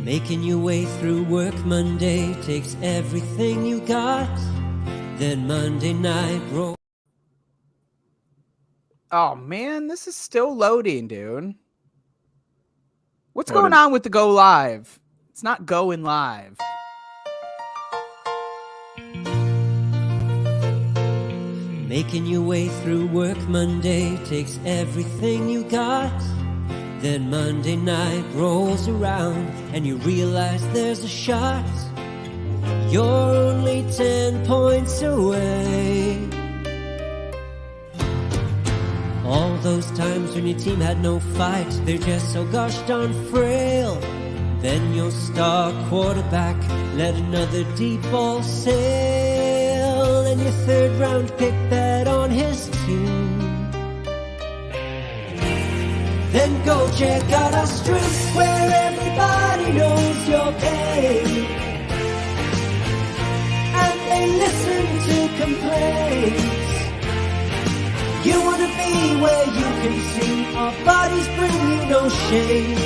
Making your way through work Monday takes everything you got. Then Monday night roll. Oh man, this is still loading, dude. What's going on with the go live? It's not going live. Making your way through work Monday takes everything you got. Then Monday night rolls around and you realize there's a shot. You're only 10 points away. All those times when your team had no fight, they're just so gosh darn frail. Then your star quarterback let another deep ball sail, and your third round pick bet on his team. Then go check out our strengths where everybody knows your pain, and they listen to complaints. You wanna be where you can see our bodies bring you no shame.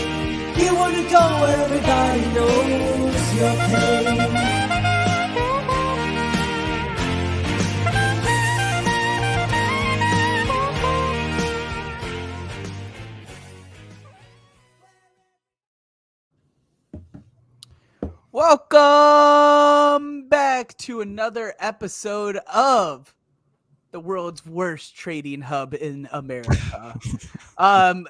You wanna go where everybody knows your pain. Welcome back to another episode of the world's worst trading hub in America. I'm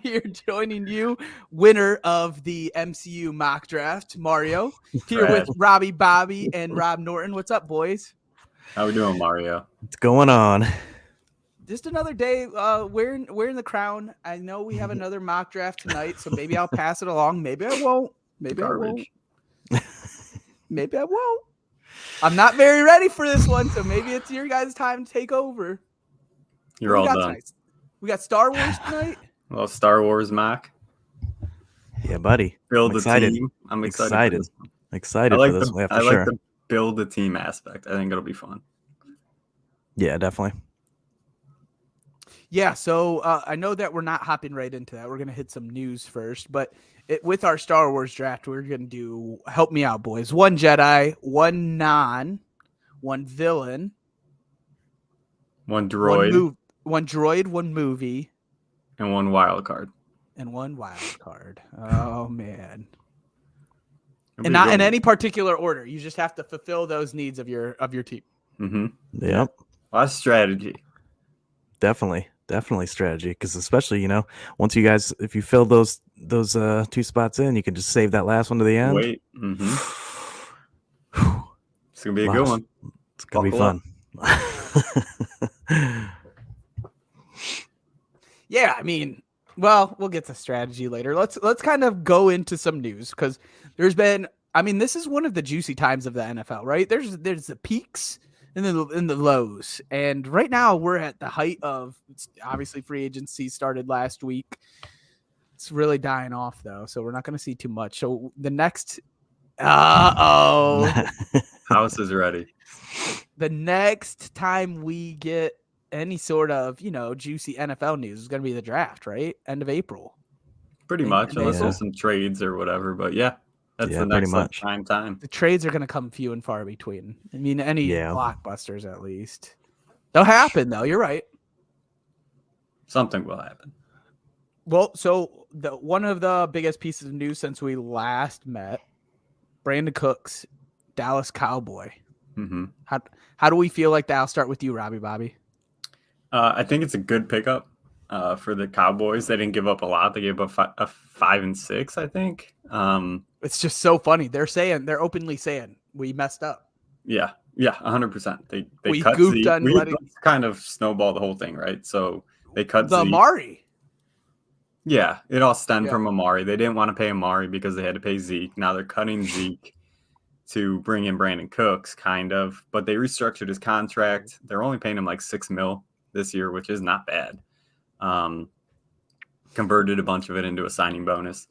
here joining you, winner of the MCU mock draft, Mario, here with Robbie, Bobby, and Rob Norton. What's up, boys? How we doing, Mario? What's going on? Just another day wearing the crown. I know we have another mock draft tonight, so maybe I'll pass it along. Maybe I won't. Maybe I won't. Maybe I won't. I'm not very ready for this one, so maybe it's your guys' time to take over. You're all done. Tonight? We got Star Wars tonight. Well, Star Wars mock. Yeah, buddy. Build a team. I'm excited. Excited for this one. I like the build a team aspect. I think it'll be fun. Yeah, definitely. Yeah, so I know that we're not hopping right into that. We're going to hit some news first, but with our Star Wars draft, we're going to do, help me out, boys, 1 Jedi, 1 non, 1 villain, 1 droid, 1 droid, 1 movie, and 1 wild card. And 1 wild card. Oh, man. And not in any particular order. You just have to fulfill those needs of your team. Mm-hmm. Yep. A lot of strategy. Definitely strategy, because especially, once you guys, if you fill those 2 spots in, you can just save that last one to the end. Wait. Mm-hmm. It's gonna be a good one. It's gonna be fun. Yeah, I mean, well, we'll get to strategy later. Let's kind of go into some news, because there's been, I mean, this is one of the juicy times of the NFL, right? There's the peaks and the lows, and right now we're at the height of, obviously, free agency started last week. It's really dying off though, so we're not going to see too much. So the next, house is ready. The next time we get any sort of juicy NFL news is going to be the draft, right? End of April. Pretty much, unless there's some trades or whatever. But yeah. That's the next prime time. The trades are going to come few and far between. I mean, any blockbusters at least. They'll happen, though. You're right. Something will happen. Well, so one of the biggest pieces of news since we last met, Brandon Cooks, Dallas Cowboy. Mm-hmm. How do we feel like that? I'll start with you, Robbie, Bobby. I think it's a good pickup for the Cowboys. They didn't give up a lot. They gave up a 5 and 6, I think. It's just so funny. They're openly saying we messed up. Yeah, 100%. They cut goofed on letting kind of snowball the whole thing, right? So they cut the Amari. Yeah, it all stemmed from Amari. They didn't want to pay Amari because they had to pay Zeke. Now they're cutting Zeke to bring in Brandon Cooks, kind of, but they restructured his contract. They're only paying him like $6 million this year, which is not bad. Converted a bunch of it into a signing bonus.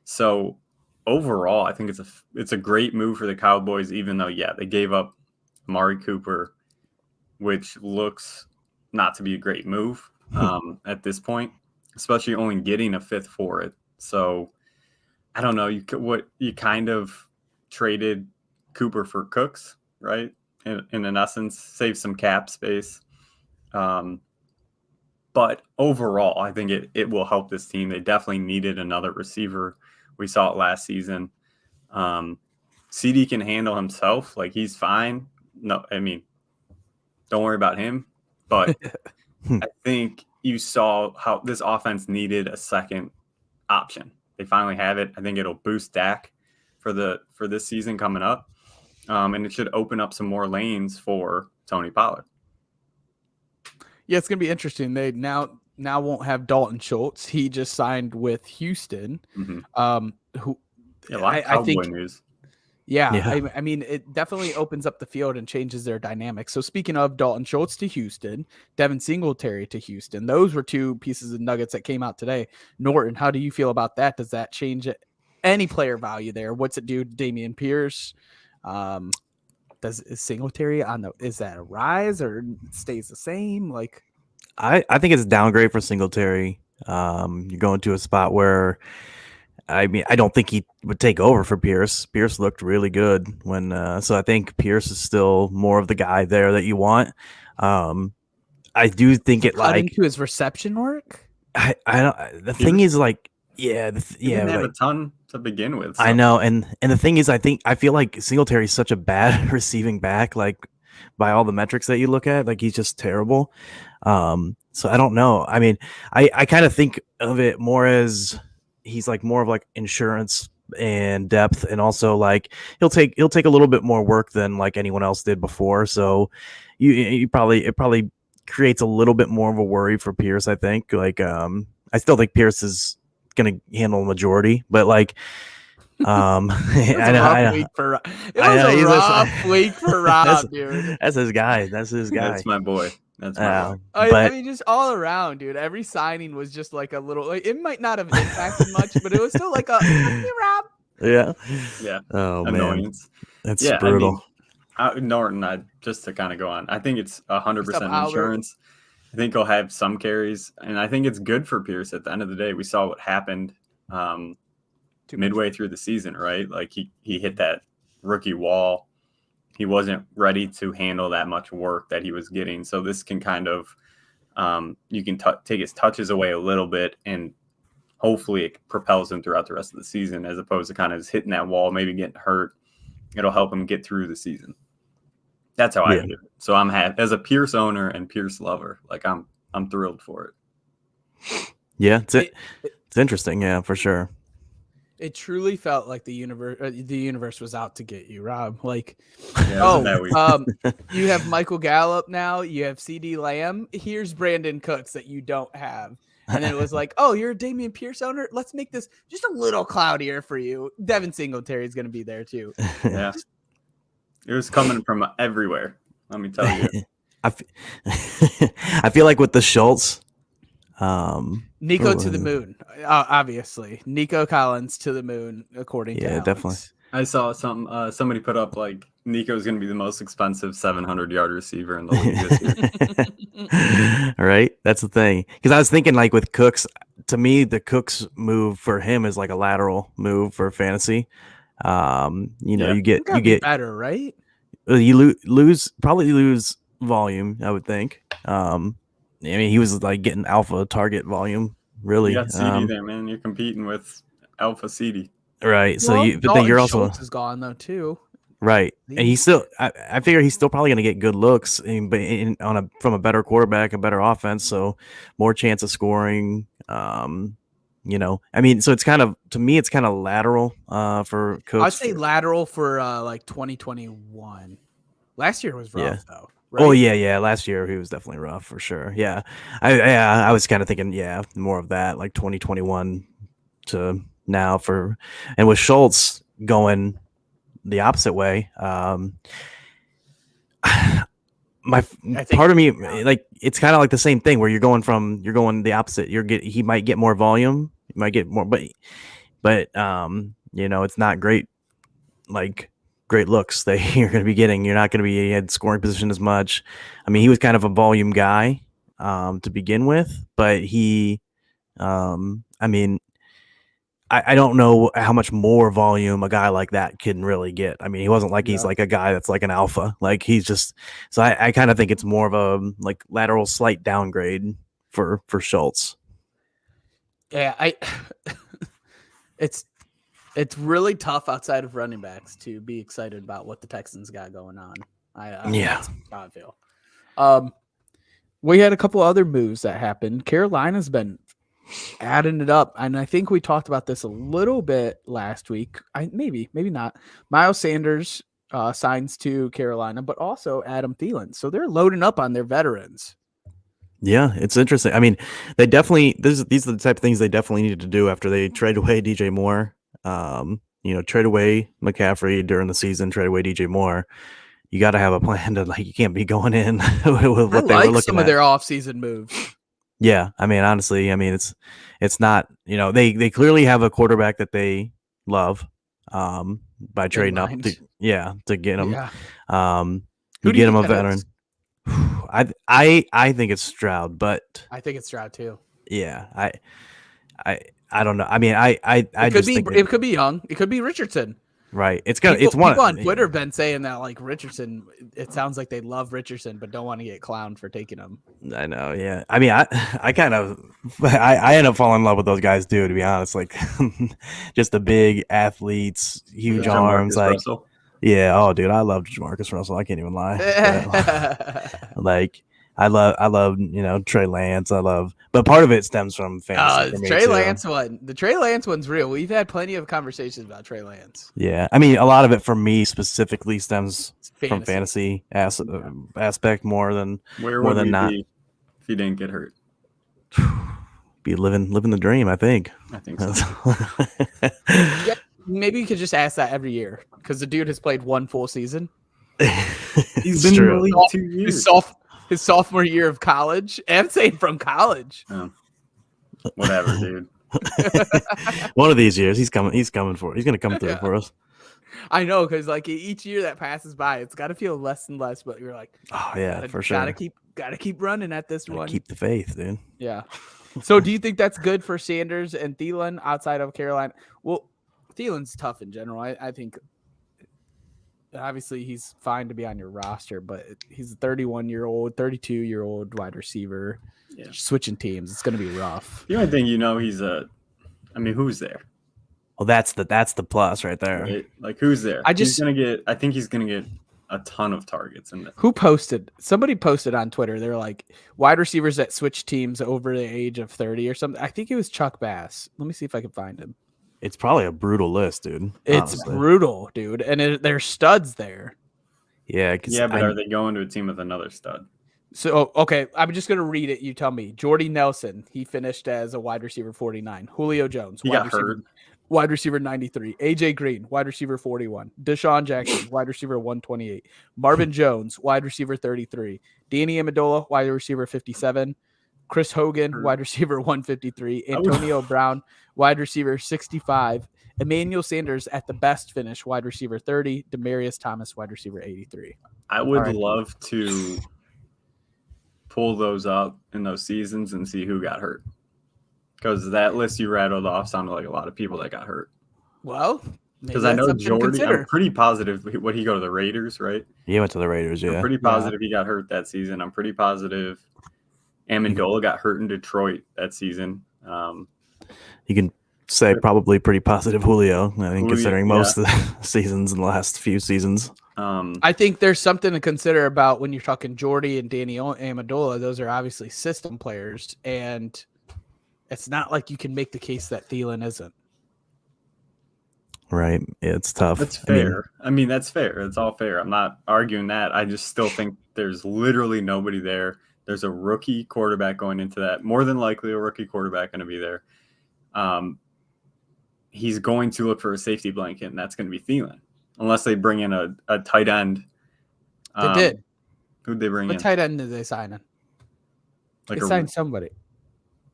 So overall, I think it's a great move for the Cowboys, even though, they gave up Amari Cooper, which looks not to be a great move at this point, especially only getting a 5th for it. So I don't know. What you kind of traded Cooper for Cooks, right? In an essence, save some cap space. But overall, I think it will help this team. They definitely needed another receiver. We saw it last season. CD can handle himself. Like, he's fine. No, I mean, don't worry about him. But I think you saw how this offense needed a second option. They finally have it. I think it'll boost Dak for this season coming up. And it should open up some more lanes for Tony Pollard. Yeah, it's gonna be interesting. They now won't have Dalton Schultz. He just signed with Houston. Mm-hmm. Who a lot of Cowboy news. Yeah. I mean, it definitely opens up the field and changes their dynamic. So speaking of Dalton Schultz to Houston, Devin Singletary to Houston, those were two pieces of nuggets that came out today. Norton, how do you feel about that? Does that change any player value there? What's it do to Dameon Pierce? Is Singletary is that a rise or stays the same? Like, I think it's a downgrade for Singletary. You're going to a spot where, I mean, I don't think he would take over for Pierce. Pierce looked really good so I think Pierce is still more of the guy there that you want. I do think it into his reception work. I don't. The thing is, like, he didn't have a ton to begin with. So. I know, and the thing is, I feel like Singletary is such a bad receiving back, like by all the metrics that you look at, like he's just terrible. So I don't know. I mean, I kind of think of it more as he's like more of like insurance and depth, and also like he'll take a little bit more work than like anyone else did before. So it probably creates a little bit more of a worry for Pierce. I think I still think Pierce is going to handle a majority, but like it was a rough week for Rob, dude. That's his guy. That's my boy. That's my boy. I mean, just all around, dude. Every signing was just like a little. Like, it might not have impacted much, but it was still like a hey, Rob. Yeah. Oh annoyance. Man, that's brutal. I mean, Norton, just to kind of go on, I think it's 100% insurance. I think he'll have some carries, and I think it's good for Pierce. At the end of the day, we saw what happened midway through the season, right? Like he hit that rookie wall. He wasn't ready to handle that much work that he was getting. So this can kind of you can take his touches away a little bit, and hopefully it propels him throughout the rest of the season, as opposed to kind of just hitting that wall, maybe getting hurt. It'll help him get through the season. That's how I do it. So I'm happy as a Pierce owner and Pierce lover. Like I'm thrilled for it. Yeah, it's interesting. Yeah, for sure. It truly felt like the universe was out to get you, Rob. Like, you have Michael Gallup now. You have CD Lamb. Here's Brandon Cooks that you don't have. And then it was like, oh, you're a Dameon Pierce owner. Let's make this just a little cloudier for you. Devin Singletary is going to be there too. Yeah. It was coming from everywhere. Let me tell you. I feel like with the Schultz, Nico to the moon, obviously. Nico Collins to the moon, according to Alex. Definitely. I saw somebody put up like Nico's going to be the most expensive 700-yard receiver in the league this year. Right, that's the thing. Because I was thinking, like with Cooks, to me, the Cooks move for him is like a lateral move for fantasy. You get better, right? You probably lose volume, I would think. I mean, he was like getting alpha target volume, really. You got CD there, man. You're competing with alpha CD, right? So but then you're also Schultz is gone though too, right? And he's still. I figure he's still probably going to get good looks, but from a better quarterback, a better offense, so more chance of scoring. I mean, so it's kind of, to me, it's kind of lateral for Cooks. I'd say lateral for like 2021. Last year was rough though. Right? Oh yeah. Last year he was definitely rough for sure. Yeah, I was kind of thinking, more of that, like 2021 to now and with Schultz going the opposite way. Part of me, like, it's kind of like the same thing where you're going the opposite. He might get more volume, you might get more, but it's not great, like great looks that you're going to be getting. You're not going to be in scoring position as much. I mean, he was kind of a volume guy to begin with, but he, I mean, I don't know how much more volume a guy like that can really get. I mean, he wasn't like he's like a guy that's like an alpha. Like he's just so I kind of think it's more of a like lateral slight downgrade for Schultz. Yeah, it's really tough outside of running backs to be excited about what the Texans got going on. That's how I feel. We had a couple other moves that happened. Carolina's been adding it up, and I think we talked about this a little bit last week. Maybe not. Miles Sanders signs to Carolina, but also Adam Thielen. So they're loading up on their veterans. Yeah, it's interesting. I mean, they definitely these are the type of things they definitely needed to do after they trade away DJ Moore. Trade away McCaffrey during the season, trade away DJ Moore. You got to have a plan to you can't be going in with what they were looking at. Some of their offseason moves. Yeah, I mean, honestly, I mean, it's not, they clearly have a quarterback that they love by trading up to get him. Yeah. You get him a veteran. I think it's Stroud, but I think it's Stroud too. Yeah, I don't know. I mean, it could be Young. It could be Richardson. Right. People on Twitter have been saying that like Richardson, it sounds like they love Richardson, but don't want to get clowned for taking him. I know. Yeah. I mean, I kind of, I end up falling in love with those guys too, to be honest, like just the big athletes, huge arms. Like, Russell. Yeah. Oh dude, I love Jamarcus Russell. I can't even lie. Like, I love, Trey Lance. But part of it stems from fantasy. The Trey Lance one's real. We've had plenty of conversations about Trey Lance. Yeah, I mean, a lot of it for me specifically stems from fantasy aspect more than not. Be if he didn't get hurt? Be living the dream. I think so. Yeah, maybe you could just ask that every year because the dude has played one full season. He's been in the league 2 years. His sophomore year of college. I'm saying from college. Oh. Whatever, dude. One of these years, he's coming for it. He's going to come through for us. I know, because like each year that passes by, it's got to feel less and less. But you're like, oh yeah, for sure. Gotta keep running at this one. Keep the faith, dude. Yeah. So, do you think that's good for Sanders and Thielen outside of Carolina? Well, Thielen's tough in general. I think. Obviously, he's fine to be on your roster, but he's a 31-year-old, 32-year-old wide receiver. Yeah. Switching teams, it's going to be rough. The only thing who's there? Well, that's the plus right there. Right? Like, who's there? I think he's gonna get a ton of targets. Who posted? Somebody posted on Twitter. They're like wide receivers that switch teams over the age of 30 or something. I think it was Chuck Bass. Let me see if I can find him. It's probably a brutal list, dude. It's brutal, dude. And there's studs there. Yeah. But are they going to a team with another stud? So, okay, I'm just going to read it. You tell me. Jordy Nelson, he finished as a wide receiver 49. Julio Jones, wide receiver 93. AJ Green, wide receiver 41. Deshaun Jackson, wide receiver 128. Marvin Jones, wide receiver 33. Danny Amendola, wide receiver 57. Chris Hogan, wide receiver 153. Antonio Brown, wide receiver 65. Emmanuel Sanders at the best finish, wide receiver 30. Demaryius Thomas, wide receiver 83. I would love to pull those up in those seasons and see who got hurt. Because that list you rattled off sounded like a lot of people that got hurt. Well, because I know Jordy, I'm pretty positive. Would he go to the Raiders, right? He went to the Raiders, yeah. I'm pretty positive he got hurt that season. I'm pretty positive Amendola got hurt in Detroit that season. You can say probably pretty positive Julio, I think, considering most of the seasons in the last few seasons. I think there's something to consider about when you're talking Jordy and Danny Amendola. Those are obviously system players, and it's not like you can make the case that Thielen isn't. Right. It's tough. That's fair. I mean, that's fair. It's all fair. I'm not arguing that. I just still think there's literally nobody there. There's a rookie quarterback going into that. More than likely a rookie quarterback going to be there. He's going to look for a safety blanket, and that's going to be Thielen. Unless they bring in a tight end. They did. Who'd they bring in? What tight end did they sign in? Like they signed somebody.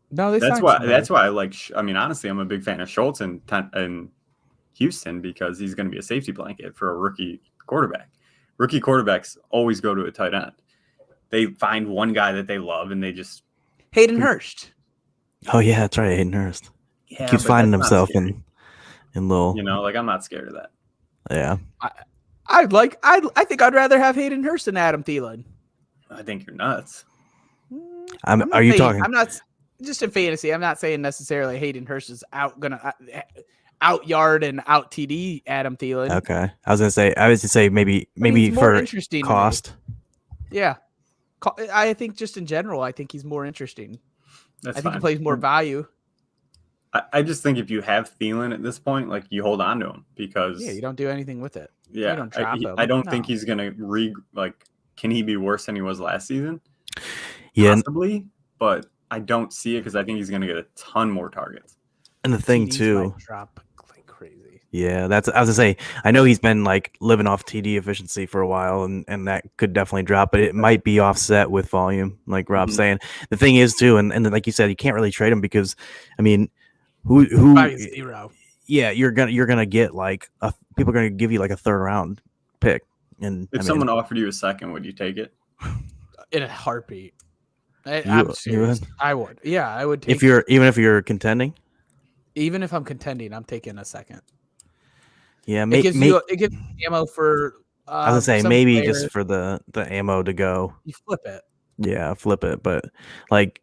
No, they signed somebody. That's why I like – I mean, honestly, I'm a big fan of Schultz in Houston because he's going to be a safety blanket for a rookie quarterback. Rookie quarterbacks always go to a tight end. They find one guy that they love, and they just Hayden Hurst. Oh yeah, that's right, Hayden Hurst. Yeah, keeps but finding that's not himself scary. in little. You know, like I'm not scared of that. Yeah. I think I'd rather have Hayden Hurst than Adam Thielen. I think you're nuts. Are you talking? I'm not just in fantasy. I'm not saying necessarily Hayden Hurst is gonna out yard and out TD Adam Thielen. Okay. I was gonna say maybe he's more for interesting to me. cost. Yeah, I think just in general, I think he's more interesting. That's I think fine. he plays more value. I just think if you have Thielen at this point, like you hold on to him because Yeah, you don't do anything with it. yeah, you don't drop him. I don't think he's gonna can he be worse than he was last season? Yeah. Possibly, but I don't see it because I think he's gonna get a ton more targets. And the thing TDs too, might drop like crazy. yeah, I was gonna say, I know he's been like living off TD efficiency for a while, and that could definitely drop, but it might be offset with volume, like Rob's saying. The thing is too, and like you said, you can't really trade him because, I mean, who Probably zero. yeah, you're gonna get like people are gonna give you like a third round pick, and If someone offered you a second, would you take it? In a heartbeat. I'm You serious. would? I would. Yeah, I would take even if you're contending. even if I'm contending, I'm taking a second. Yeah, It gives you ammo for. I was gonna say some maybe players. just for the ammo to go. You flip it. Yeah, flip it. But like,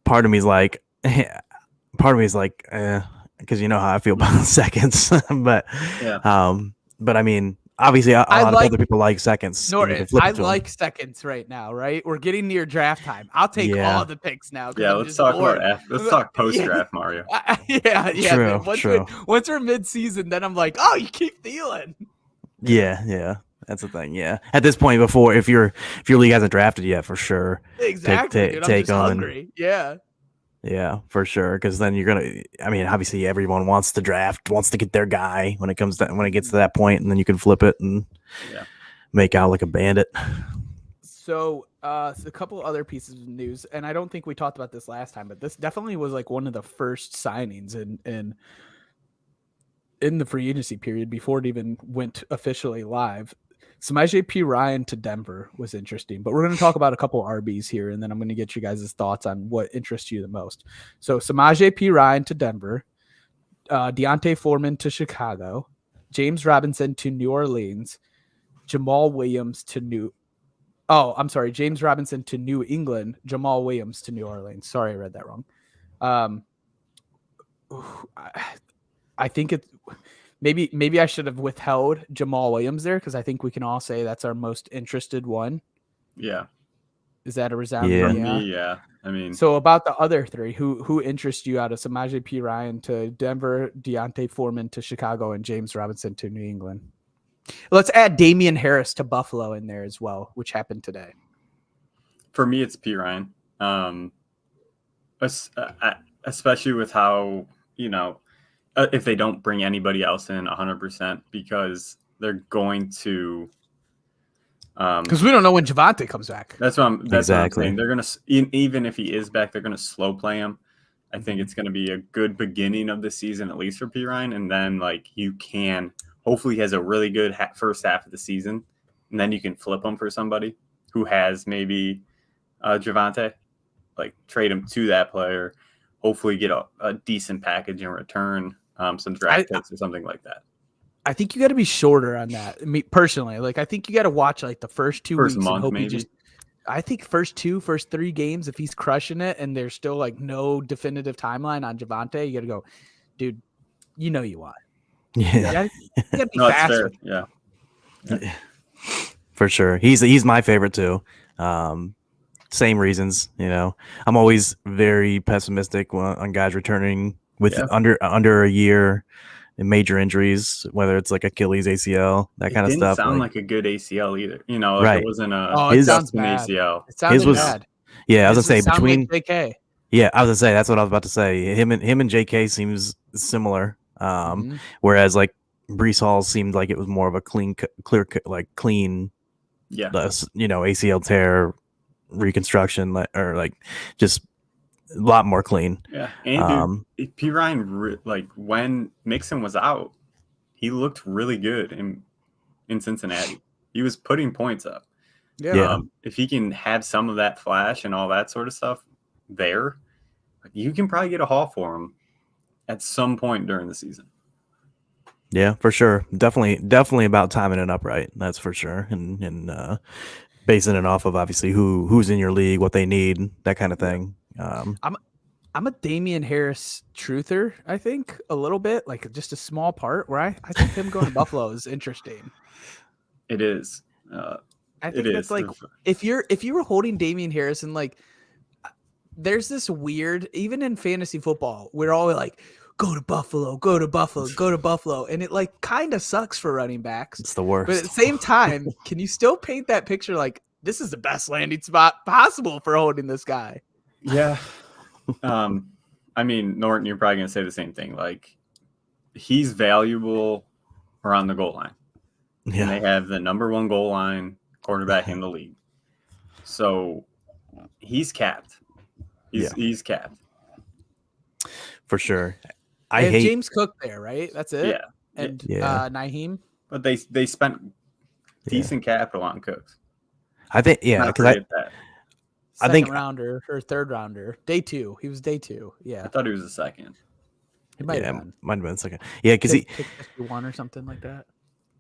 part of me is like, because you know how I feel about seconds. But Yeah. but I mean, obviously, a lot of other people like seconds. and you can Norton, flip it I to 'em. like seconds right now. Right, we're getting near draft time. I'll take Yeah. all the picks now. 'cause Yeah, I'm let's just talk bored. let's talk post draft, Mario. Yeah. True, man. true. Once we're mid-season, then I'm like, oh, you keep Thielen. Yeah, that's the thing. Yeah, at this point, if your league hasn't drafted yet, for sure. Exactly. Dude, I'm take just them hungry. Yeah. Yeah, for sure. Because then you're gonna. I mean, obviously, everyone wants to draft, wants to get their guy when it gets to that point, and then you can flip it and make out like a bandit. So, a couple other pieces of news, and I don't think we talked about this last time, but this definitely was like one of the first signings in the free agency period before it even went officially live. Samaje Perine to Denver was interesting, but we're going to talk about a couple RBs here, and then I'm going to get you guys' thoughts on what interests you the most. So Samaje Perine to Denver, Deontay Foreman to Chicago, James Robinson to New Orleans, Jamal Williams to James Robinson to New England, Jamal Williams to New Orleans. Sorry, I read that wrong. I think it's maybe I should have withheld Jamal Williams there because I think we can all say that's our most interested one. Yeah. Is that a resounding Yeah. For yeah? me, yeah. I mean, So about the other three, who interests you out of Samaje Perine to Denver, Deontay Foreman to Chicago, and James Robinson to New England? Let's add Damian Harris to Buffalo in there as well, which happened today. for me, it's Perine. Especially with how, if they don't bring anybody else in 100%, because they're going to. Because we don't know when Javonte comes back. That's what I'm Exactly. saying. They're gonna, even if he is back, they're gonna slow play him. I think it's gonna be a good beginning of the season, at least for Perine, and then hopefully he has a really good first half of the season, and then you can flip him for somebody who has maybe Javonte, like trade him to that player, hopefully get a decent package in return, some draft picks or something like that. I think you got to be shorter on that. Me personally, I think you got to watch the first 2 weeks month, and hope maybe. I think first 3 games, if he's crushing it and there's still no definitive timeline on Javonte, you got to go, dude. You know you want. Yeah, You got to be No, that's faster. fair. Yeah. for sure. He's my favorite too. Same reasons, I'm always very pessimistic on guys returning with under a year and major injuries, whether it's like Achilles, ACL, that kind of stuff. It didn't sound like a good ACL either. Right. It wasn't it sounds an bad. ACL. It sounded was- bad. Yeah, I was This gonna say sound between. like JK. Yeah, I was gonna say that's what I was about to say. Him and JK seems similar. Mhm. Whereas like Brees Hall seemed like it was more of a clean, Yeah. ACL tear reconstruction, or just a lot more clean. Yeah. And dude, Perine, when Mixon was out, he looked really good in Cincinnati. He was putting points up. Yeah. If he can have some of that flash and all that sort of stuff there, you can probably get a haul for him at some point during the season. Yeah, for sure. Definitely about timing it up right. That's for sure. And basing it off of obviously who's in your league, what they need, that kind of thing. I'm a Damian Harris truther, I think, a little bit, like just a small part where I think him going to Buffalo is interesting. It is. I think that's like if you were holding Damian Harris and like there's this weird, even in fantasy football, we're all like, go to Buffalo, go to Buffalo, go to Buffalo. And it like kind of sucks for running backs. It's the worst. But at the same time, can you still paint that picture like this is the best landing spot possible for holding this guy? Yeah. I mean, Norton, you're probably going to say the same thing. Like, he's valuable around the goal line. Yeah. And they have the number one goal line quarterback in the league. So he's capped. He's capped. For sure. I hate James Cook there, right? That's it. Yeah. And Nyheim. But they spent decent capital on Cooks. I think because Second rounder or third rounder. Day 2. He was day 2. Yeah. I thought he was a second. He might have been. Might have been second. Yeah, because he 51 or something like that.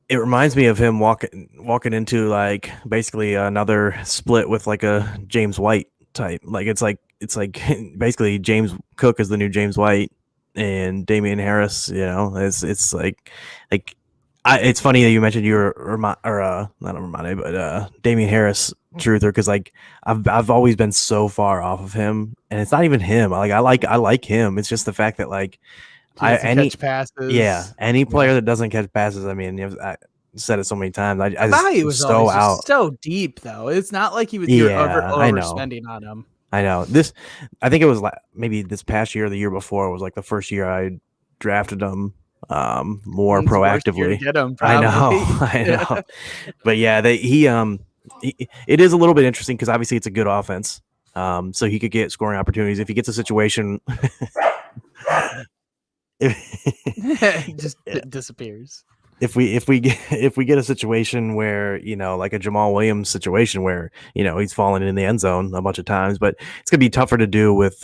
It reminds me of him walking into like basically another split with like a James White type. Like it's like basically James Cook is the new James White and Damian Harris, you know, it's like it's funny that you mentioned you were not Ramade, but Damian Harris truther, because like I've always been so far off of him, and it's not even him. Like I like him. It's just the fact that like catch passes. Yeah, any player that doesn't catch passes. I mean, I said it so many times. I thought he was so out, so deep though. It's not like he was overspending on him. I know I think it was maybe this past year or the year before was like the first year I drafted him more proactively. Get him, I know. But yeah, it is a little bit interesting because obviously it's a good offense. So he could get scoring opportunities if he gets a situation. He just disappears. If we get a situation where, you know, like a Jamal Williams situation where, you know, he's fallen in the end zone a bunch of times, but it's gonna be tougher to do with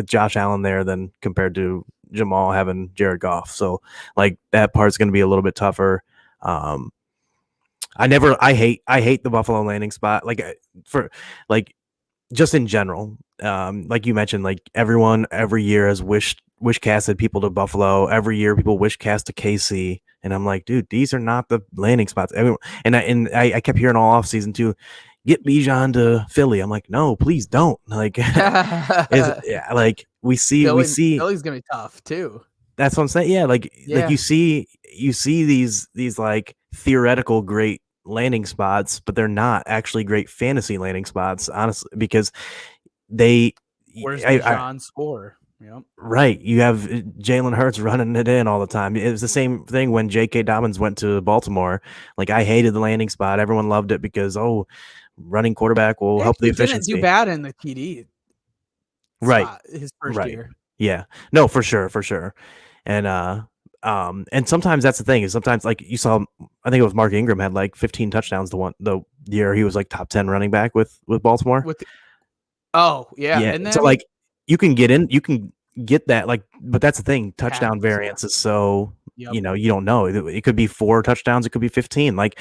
Josh Allen there than compared to Jamal having Jared Goff. So like that part's gonna be a little bit tougher. I hate the Buffalo landing spot, like for like just in general. Like you mentioned, like everyone every year has wish casted people to Buffalo. Every year people wish cast to KC, and I'm like, dude, these are not the landing spots. Everyone, and I kept hearing all off season 2, get Bijan to Philly. I'm like, no, please don't. Like, like we see Philly's gonna be tough too. That's what I'm saying. Yeah, like you see these like theoretical great landing spots, but they're not actually great fantasy landing spots, honestly, because where's Bijan's score? Yep. Right. You have Jalen Hurts running it in all the time. It was the same thing when J.K. Dobbins went to Baltimore. Like, I hated the landing spot. Everyone loved it because, running quarterback will help the efficiency. Didn't do bad in the TD. Right. His first year. Yeah. No, for sure. And sometimes that's the thing is sometimes like you saw, I think it was Mark Ingram had like 15 touchdowns the year he was like top 10 running back with Baltimore. Yeah. And then, so like you can get that, like, but that's the thing. Touchdown variance is so, you know, you don't know. It could be 4 touchdowns. It could be 15. Like,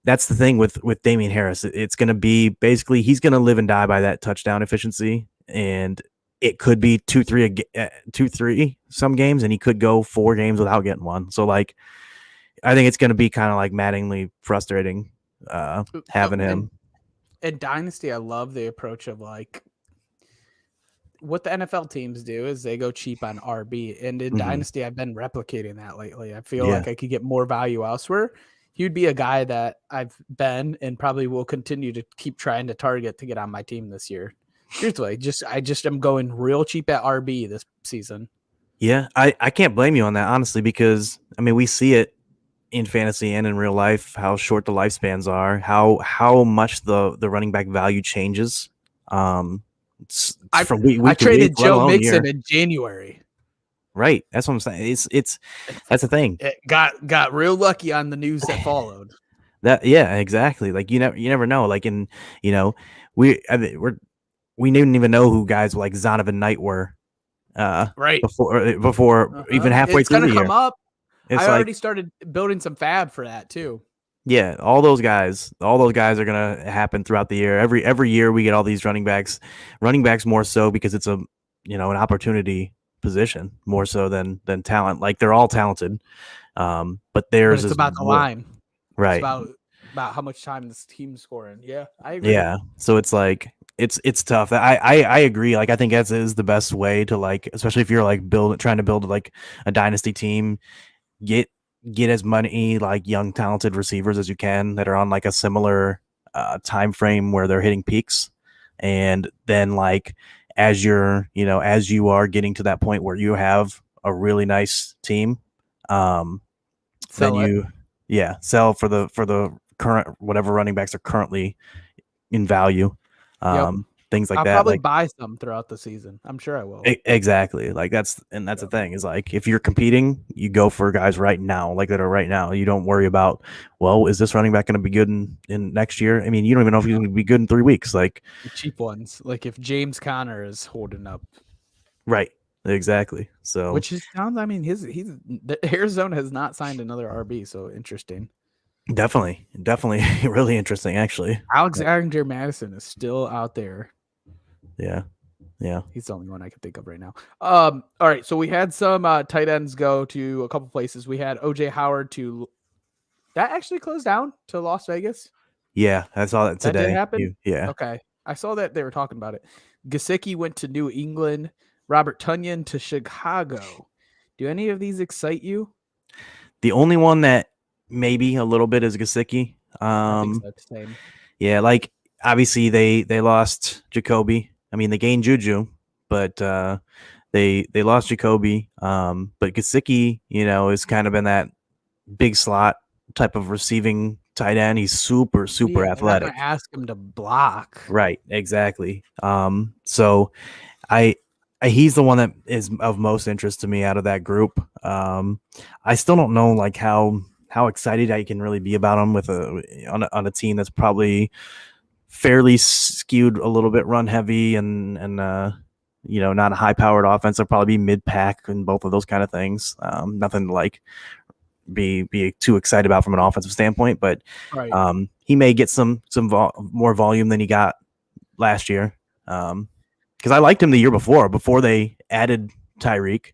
that's the thing with Damian Harris. It's going to be basically, he's going to live and die by that touchdown efficiency. And it could be 2-3 some games, and he could go 4 games without getting one. So like, I think it's going to be kind of like maddeningly frustrating having him. In Dynasty, I love the approach of like, what the NFL teams do is they go cheap on RB. And in Dynasty, I've been replicating that lately. I feel like I could get more value elsewhere. He would be a guy that I've been and probably will continue to keep trying to target to get on my team this year. Truthfully, I just am going real cheap at RB this season. Yeah, I can't blame you on that, honestly, because I mean, we see it in fantasy and in real life, how short the lifespans are, how much the running back value changes. I traded Joe Mixon in January. Right. That's what I'm saying. It's that's the thing. It got real lucky on the news that followed. Exactly. Like you never know. Like in, you know, we didn't even know who guys like Zonovan Knight were Right. before even halfway It's through gonna the year. come up. It's I like, already started building some fab for that too. yeah, all those guys are gonna happen throughout the year. Every year we get all these running backs more so because it's an opportunity position more so than talent. Like they're all talented, but But theirs it's is about the more, line. right? It's about how much time this team's scoring. Yeah, I agree. Yeah, so it's like it's tough. I agree. Like I think that is the best way to, like, especially if you're like trying to build like a dynasty team, get as many like young talented receivers as you can that are on like a similar time frame where they're hitting peaks, and then like as you are getting to that point where you have a really nice team, then Sell it. sell for the current whatever running backs are currently in value, Yep. things like I'll that. probably Like buy some throughout the season. I'm sure I will. exactly. Like that's the thing is, like, if you're competing, you go for guys right now, like that are right now. You don't worry about, well, is this running back going to be good in next year? I mean, you don't even know if he's going to be good in 3 weeks. Like The cheap ones, like if James Conner is holding up, right, exactly. So which is sounds. I mean, the Arizona has not signed another RB, so interesting. definitely really interesting, actually. Alexander Madison is still out there. Yeah. He's the only one I can think of right now. All right, so we had some tight ends go to a couple places. We had OJ Howard that actually closed down to Las Vegas. Yeah, I saw that today. That did happen? Yeah. Okay, I saw that they were talking about it. Gesicki went to New England. Robert Tonyan to Chicago. Do any of these excite you? The only one that maybe a little bit is Gesicki. I think so, same. Yeah, like obviously they lost Jacoby. I mean, they gained Juju, but they lost Jacoby. But Gesicki, is kind of in that big slot type of receiving tight end. He's super athletic. They're not gonna ask him to block. Right, exactly. So he's the one that is of most interest to me out of that group. I still don't know like how excited I can really be about him on a team that's probably fairly skewed a little bit run heavy and not a high powered offense. They'll probably be mid pack and both of those kind of things. Nothing to like be too excited about from an offensive standpoint, but Right. he may get some more volume than he got last year. Because I liked him the year before they added Tyreek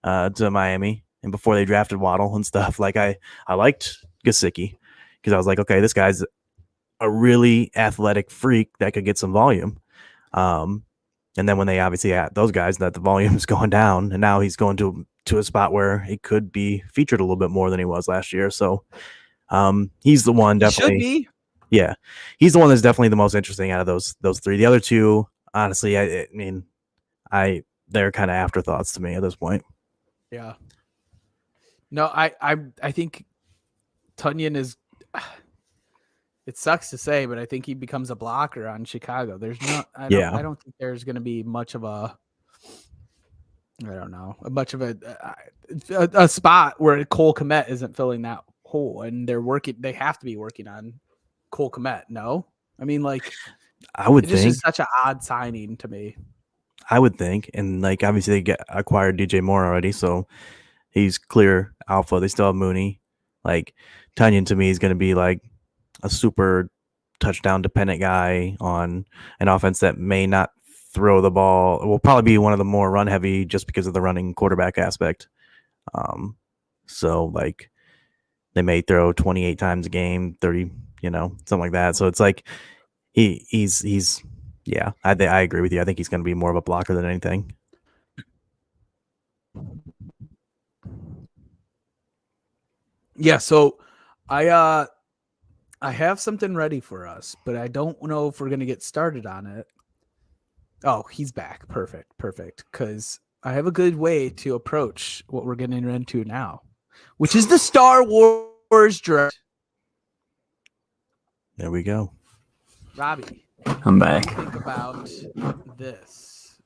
to Miami and before they drafted Waddle and stuff. Like I liked Gesicki because I was like, okay, this guy's a really athletic freak that could get some volume. And then when they obviously add those guys, that the volume is going down, and now he's going to a spot where he could be featured a little bit more than he was last year. So he's the one definitely. Should be. Yeah, he's the one that's definitely the most interesting out of those three. The other two, honestly, I mean, they're kind of afterthoughts to me at this point. Yeah. No, I think Tonyan is. It sucks to say, but I think he becomes a blocker on Chicago. There's not. I don't think there's going to be much of a. I don't know, much of a spot where Cole Kmet isn't filling that hole, and they have to be working on Cole Kmet. No, I mean, like, I would think think it's such an odd signing to me. I would think, and like obviously they acquired DJ Moore already, so he's clear alpha. They still have Mooney. Like Tonyan to me is going to be like a super touchdown dependent guy on an offense that may not throw the ball. It will probably be one of the more run heavy just because of the running quarterback aspect. So like they may throw 28 times a game, 30, something like that. So it's like he's yeah, I agree with you. I think he's going to be more of a blocker than anything. Yeah, so I have something ready for us, but I don't know if we're going to get started on it. Oh, he's back. Perfect. Because I have a good way to approach what we're getting into now, which is the Star Wars draft. There we go. Robbie, I'm back. think about this.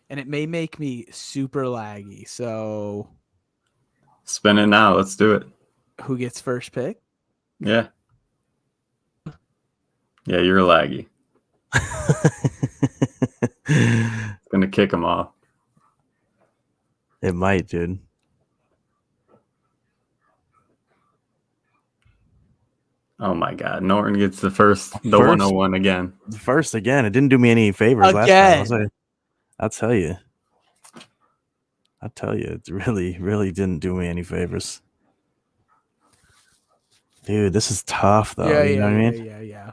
And it may make me super laggy. So Spin it now. Let's do it. who gets first pick? Yeah. Yeah, you're laggy. Gonna kick him off. It might, dude. Oh my God, Norton gets the 101 again. The first again. It didn't do me any favors last time. I'll tell you. It really, really didn't do me any favors. Dude, this is tough though. You know what I mean? Yeah.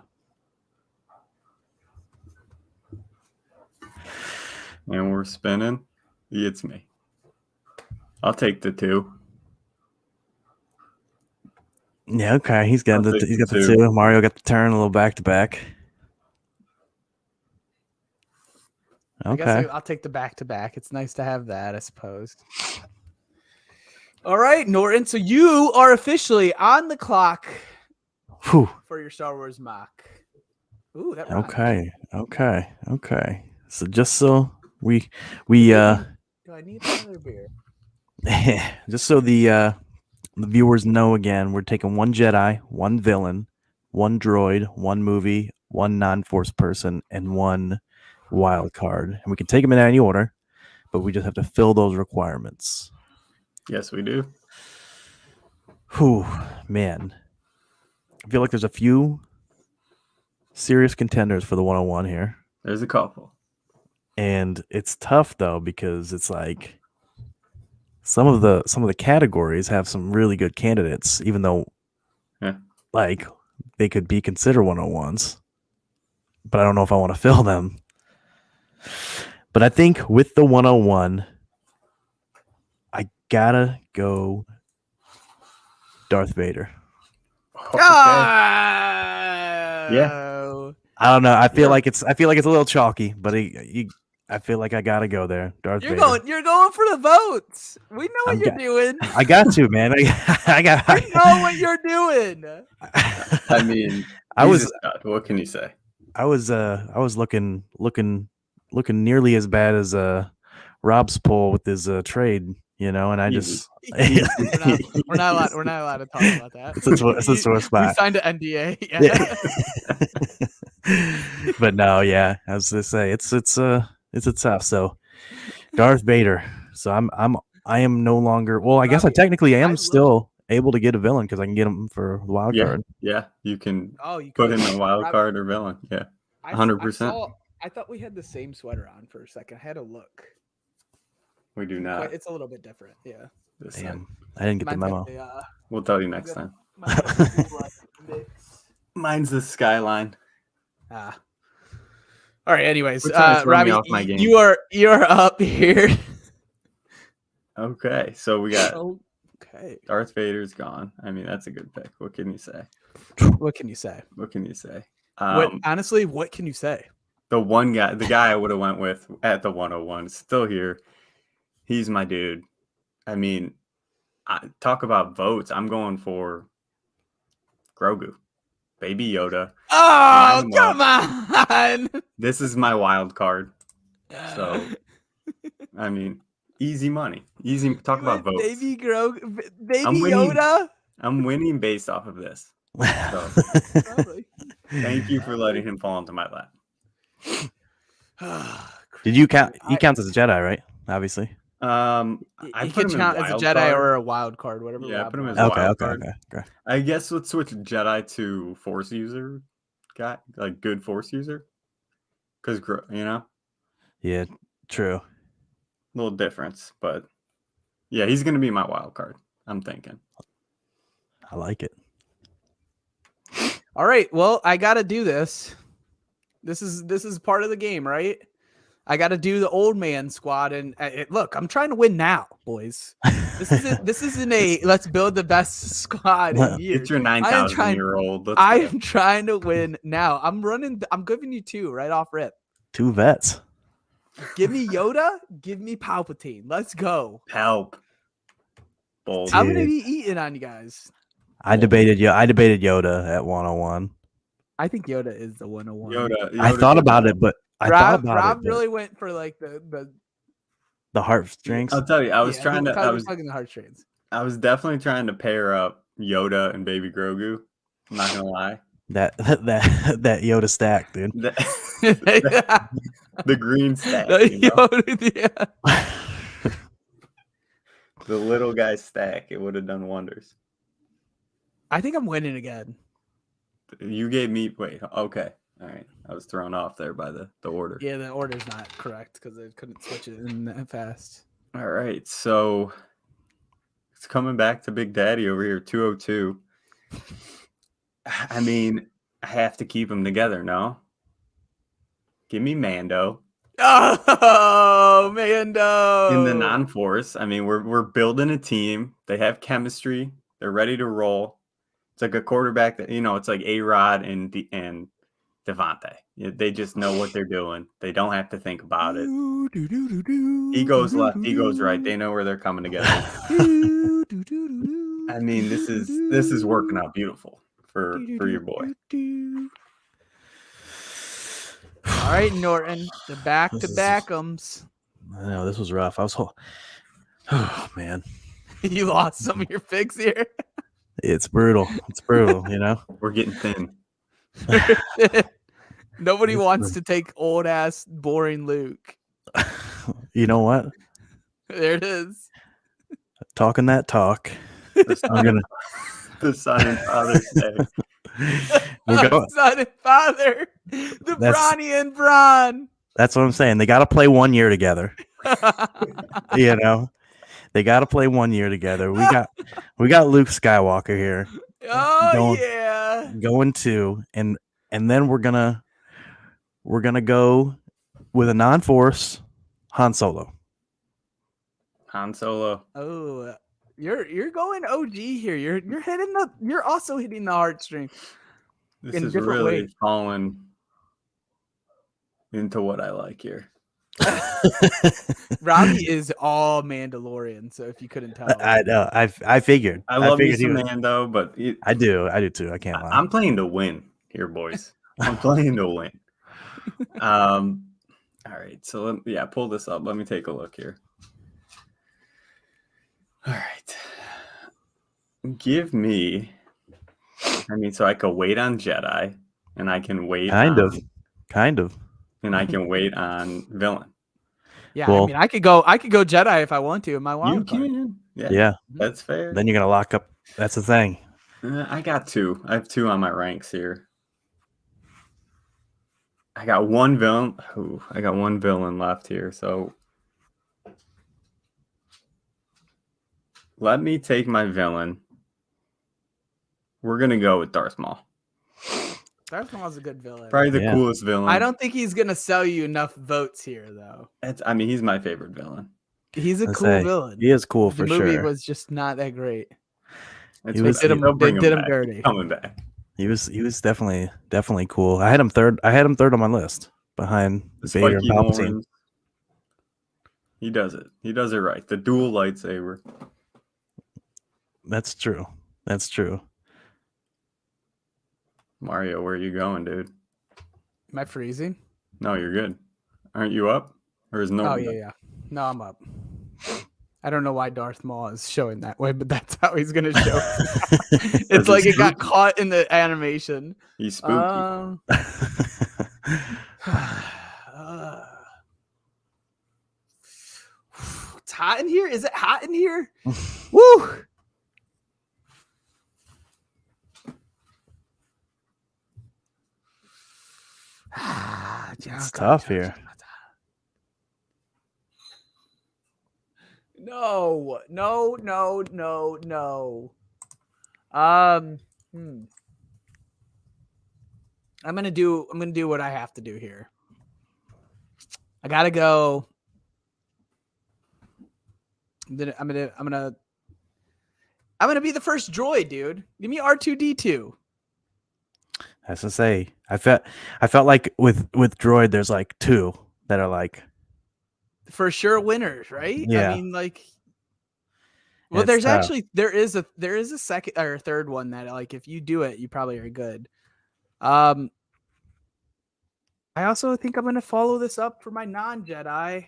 And we're spinning. It's me. I'll take the 2. Yeah, okay. He's got I'll the take the 2. Mario got the turn, a little back to back. I guess I'll take the back to back. It's nice to have that, I suppose. All right, Norton. So you are officially on the clock for your Star Wars mock. Ooh, that rhymed. Okay. So just so we Do I need another beer? just so the viewers know again, we're taking 1 Jedi, 1 villain, 1 droid, 1 movie, 1 non-force person, and 1 wild card. And we can take them in any order, but we just have to fill those requirements. Yes, we do. Whew, man. I feel like there's a few serious contenders for the 101 here. There's a couple. And it's tough though, because it's like some of the categories have some really good candidates, even though like they could be considered 101s. But I don't know if I want to fill them. But I think with the 101, I gotta go Darth Vader. Okay. Yeah. I don't know. I feel like it's a little chalky, but I feel like I gotta go there. Darth Vader. You're going for the votes. We know what you're doing. I got to, man. We know what you're doing. I mean, what can you say? I was looking nearly as bad as Rob's poll with his trade, and I just we're not allowed to talk about that. It's a sore spot. We signed an NDA. Yeah. But no, yeah, I was gonna say it's a tough. So Darth Vader. So I am no longer. Well, I guess I technically am still able to get a villain because I can get him for the wild card. Yeah, you can. You put in a wild card or villain. Yeah, 100%. I thought we had the same sweater on for a second. I had to look. We do not. It's a little bit different. Yeah. Damn, I didn't get the memo. We'll tell you next time. Mine's the Skyline. All right. Anyways, Robbie, you are up here. Okay, so we got. Okay. Darth Vader's gone. I mean, that's a good pick. What can you say? What can you say? What can you say? Honestly, what can you say? The guy I would have went with at the 101 is still here. He's my dude. I mean, talk about votes. I'm going for Grogu, Baby Yoda. Oh, come on! This is my wild card. So, I mean, easy money. Easy. Talk about votes. Baby Yoda. I'm winning based off of this. So, thank you for letting him fall into my lap. Did you count? He counts as a Jedi, right? Obviously. I he put can him count as a Jedi card. or a wild card, whatever. Yeah, put him as okay. wild card. Okay. I guess let's switch Jedi to Force user guy, like good Force user, because Yeah, true. A little difference, but yeah, he's gonna be my wild card. I'm thinking. I like it. All right, well, I gotta do this. This is part of the game, right? I got to do the old man squad, and look, I'm trying to win now, boys. This isn't a let's build the best squad in years. It's your 9,000-year-old. I am trying to win now. I'm giving you 2 right off rip. 2 vets. Give me Yoda. Give me Palpatine. Let's go. Help. Bold. I'm gonna be eating on you guys. I debated Yoda at 101. I think Yoda is the 101. Yoda I thought about it, but Rob really went for like the heartstrings. I'll tell you, I was tugging the heartstrings. I was definitely trying to pair up Yoda and Baby Grogu. I'm not gonna lie. That Yoda stack, dude. The green stack. Yoda, yeah. The little guy stack. It would have done wonders. I think I'm winning again. You gave me wait. Okay. All right. I was thrown off there by the order. Yeah, the order's not correct because I couldn't switch it in that fast. All right. So it's coming back to Big Daddy over here, 202. I mean, I have to keep them together, no? Give me Mando. Oh, Mando. In the non-force. I mean, we're building a team. They have chemistry. They're ready to roll. It's like a quarterback that, it's like A-Rod and Devontae. They just know what they're doing. They don't have to think about it. He goes left, he goes right. They know where they're coming together. I mean, this is working out beautiful for your boy. All right, Norton, the back-to-back'ems. I know this was rough. Oh man, You lost some of your picks here. it's brutal. It's brutal. We're getting thin. Nobody wants to take old ass boring Luke. You know what? There it is. Talking that talk. The son and father say. We're going. Son and father. The That's- Bronny and Bron. That's what I'm saying. They got to play 1 year together. They got to play 1 year together. We got Luke Skywalker here. Oh Going- yeah. Going 2, and then we're gonna go with a non-force Han Solo. Han Solo. Oh, you're going OG here. You're also hitting the heartstring. This In is different really ways. falling into what I like here. Robbie is all Mandalorian, so if you couldn't tell. I know. I figured. I love me figured he some was- Mando, but I do too. I can't lie. I'm playing to win here, boys. I'm playing to win. All right, so pull this up. Let me take a look here. All right, give me. I mean, so I could wait on Jedi, and I can wait. Kind of, and I can wait on villain. Yeah, Well- I mean, I could go Jedi if I want to in my You wild card. can, Yeah. that's fair. Then you're gonna lock up. That's the thing. I got 2. I have 2 on my ranks here. I got one villain. Ooh, I got one villain left here. So let me take my villain. We're gonna go with Darth Maul. Darth Maul's a good villain. Probably the Yeah. coolest villain. I don't think he's gonna sell you enough votes here, though. He's my favorite villain. He's a I'd cool say villain. He is cool the for movie sure. was just not that great. It's He was- okay. Did him, They'll they bring did him back. dirty. Coming back. He was definitely cool. I had him third on my list behind The Vader and spiky Palpatine. horns. He does it. He does it right. The dual lightsaber. That's true. Mario, where are you going, dude? Am I freezing? No, you're good. Aren't you up? Or is no? Oh yeah. No, I'm up. I don't know why Darth Maul is showing that way, but that's how he's gonna show. It's like it got caught in the animation. He's spooky. It's hot in here. Is it hot in here? Woo! It's tough here. No. I'm gonna do what I have to do here. I gotta go. I'm gonna be the first droid, dude. Give me R2D2. As I say, I felt like with Droid, there's like 2 that are like For sure winners, right? Yeah. I mean, like, well, It's there's tough. actually there is a second or a third one that, like, if you do it, you probably are good. I also think I'm gonna follow this up for my non-Jedi.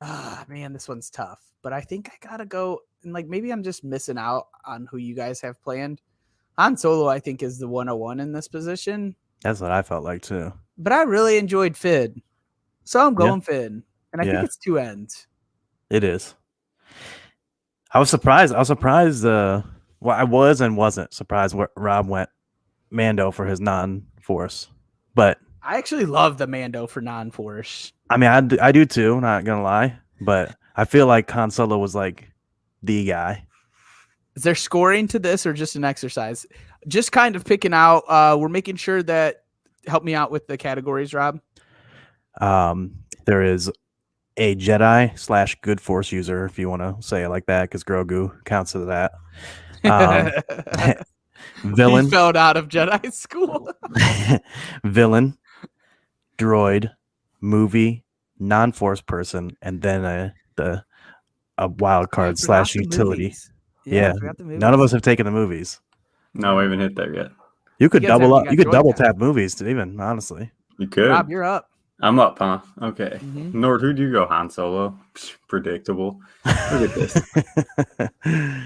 Ah, man, this one's tough, but I think I gotta go. And like, maybe I'm just missing out on who you guys have planned. Han Solo, I think, is the 101 in this position, that's what I felt like too. but I really enjoyed Finn, so I'm Yeah. going Finn, and I Yeah. think it's 2 ends. It is. I was surprised. I was surprised. Well, I was and wasn't surprised where Rob went Mando for his non-force, but I actually love the Mando for non-force. I mean, I do too. Not gonna lie, but I feel like Han Solo was like the guy. Is there scoring to this or just an exercise? Just kind of picking out. We're making sure that help me out with the categories, Rob. There is a Jedi / good Force user, if you want to say it like that, because Grogu counts as that. Villain. He fell out of Jedi school. Villain, droid, movie, non-force person, and then a wild card / utility. Yeah, none of us have taken the movies. No, we haven't hit there yet. You could You guys double haven't up. You could got double droid tap movies, even honestly. You could. Rob, you're up. I'm up, huh? Okay. Mhm. Nord, who'd you go? Han Solo? Psh, predictable. Look at this.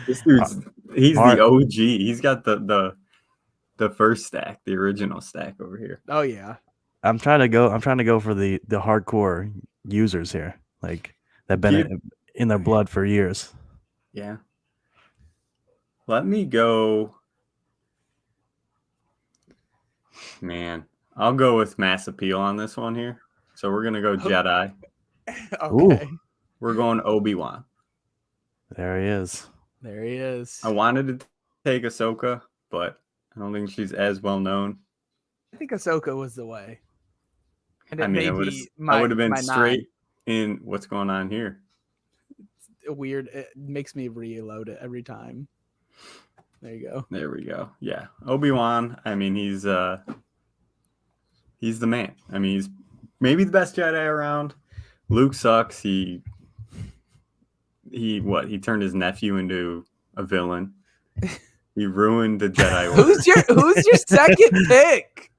This dude's he's the OG. He's got the first stack, the original stack over here. Oh yeah. I'm trying to go for the hardcore users here, like that've been in their blood for years. Yeah. Let me go. Man, I'll go with mass appeal on this one here. So we're gonna go Jedi. Okay. We're going Obi-Wan. There he is. There he is. I wanted to take Ahsoka, but I don't think she's as well known. I think Ahsoka was the way. And I mean, I would have been straight in what's going on here. Weird. It makes me reload it every time. There you go. There we go. Yeah, Obi-Wan. I mean, he's the man. I mean, he's maybe the best Jedi around. Luke sucks. He turned his nephew into a villain. He ruined the Jedi Order. Who's your second pick?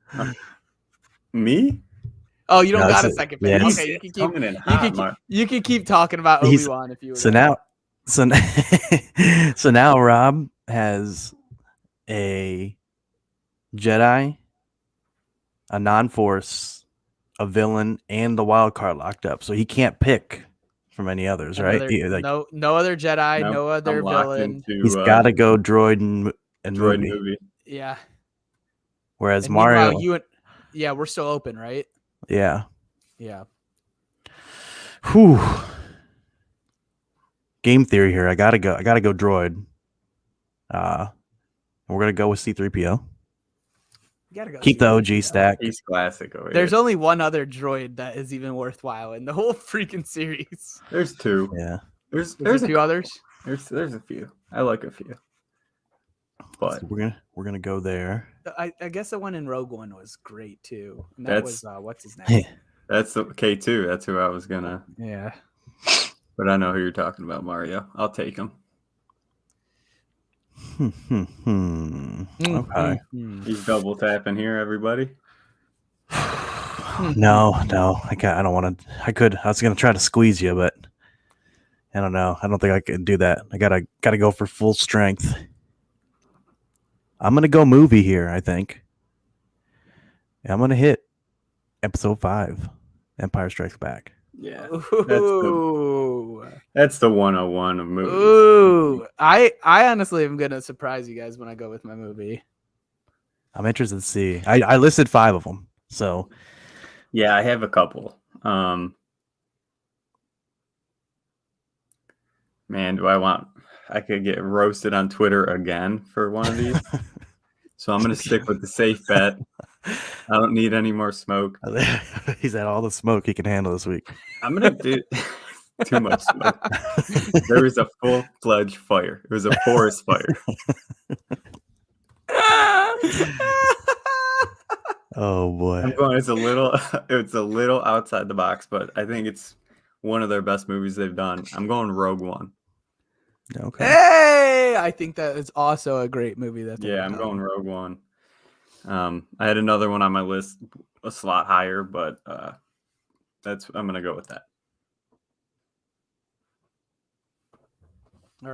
Me? Oh, you don't No, got a it's second pick. yeah, Okay, you can keep talking about He's- Obi-Wan if you would. So now Rob has a Jedi, a non-force, a villain, and the wild card locked up. So he can't pick from any others, right? No other Jedi, Nope, no other I'm locked villain. into, He's got to go droid and droid movie. movie. Yeah. Whereas And meanwhile, Mario, we're still open, right? yeah. Yeah. Whew. Game theory here. I gotta go droid. We're gonna go with C-3PO. You gotta go. Keep the OG stack. He's classic over There's here. only one other droid that is even worthwhile in the whole freaking series. There's two. Yeah. There's There's a few others. There's a few. I like a few. But So we're gonna go there. I guess the one in Rogue One was great too. And that That's- was what's his name? that's the K2. That's who I was gonna. Yeah. But I know who you're talking about, Mario. I'll take him. Okay. He's double tapping here, everybody. No, I can't. I don't want to. I was gonna try to squeeze you, but I don't know. I don't think I can do that. I gotta go for full strength. I'm gonna go movie here. I think. I'm gonna hit episode 5, Empire Strikes Back. Yeah. Ooh. That's the 101 of movies. Ooh. I honestly am gonna surprise you guys when I go with my movie. I'm interested to see. I listed 5 of them. So Yeah, I have a couple. Man, I could get roasted on Twitter again for one of these. So I'm going to stick with the safe bet. I don't need any more smoke. he's had all the smoke he can handle this week. I'm going to do too much smoke. There was a full-fledged fire. It was a forest fire. Oh boy. I'm going, it's a little outside the box, but I think it's one of their best movies they've done. I'm going Rogue One. Okay. Hey, I think that is also a great movie. I'm going Rogue One. I had another one on my list, a slot higher, but I'm gonna go with that.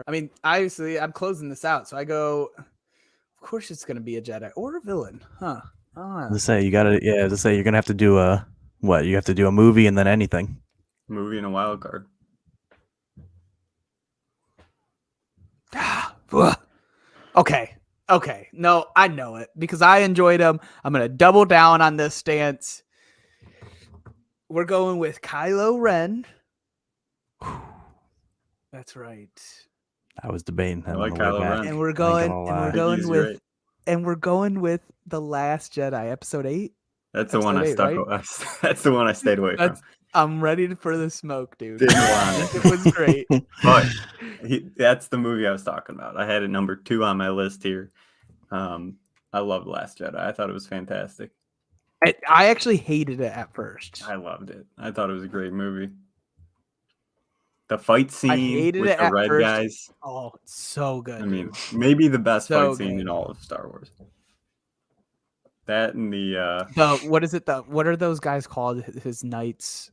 I mean, obviously, I'm closing this out, so I go. Of course, it's gonna be a Jedi or a villain, huh? To say you're gonna have to do you have to do a movie and then anything. Movie and a wild card. Okay. No, I know it because I enjoyed him. I'm going to double down on this stance. We're going with Kylo Ren. That's right. I was debating that I on like the way Kylo back. Ren. And we're I ain't gonna going lie. we're going with The Last Jedi, episode 8. That's the one I Episode 8, stuck. right? That's the one I stayed away from. I'm ready for the smoke, dude. Didn't want It was great. But that's the movie I was talking about. I had it number 2 on my list here. I love The Last Jedi. I thought it was fantastic. I actually hated it at first. I loved it. I thought it was a great movie. The fight scene hated with it the at red first. guys. Oh, it's so good. I mean, dude. maybe the best So fight scene good. in all of Star Wars. That and the What is it? What are those guys called? His knights,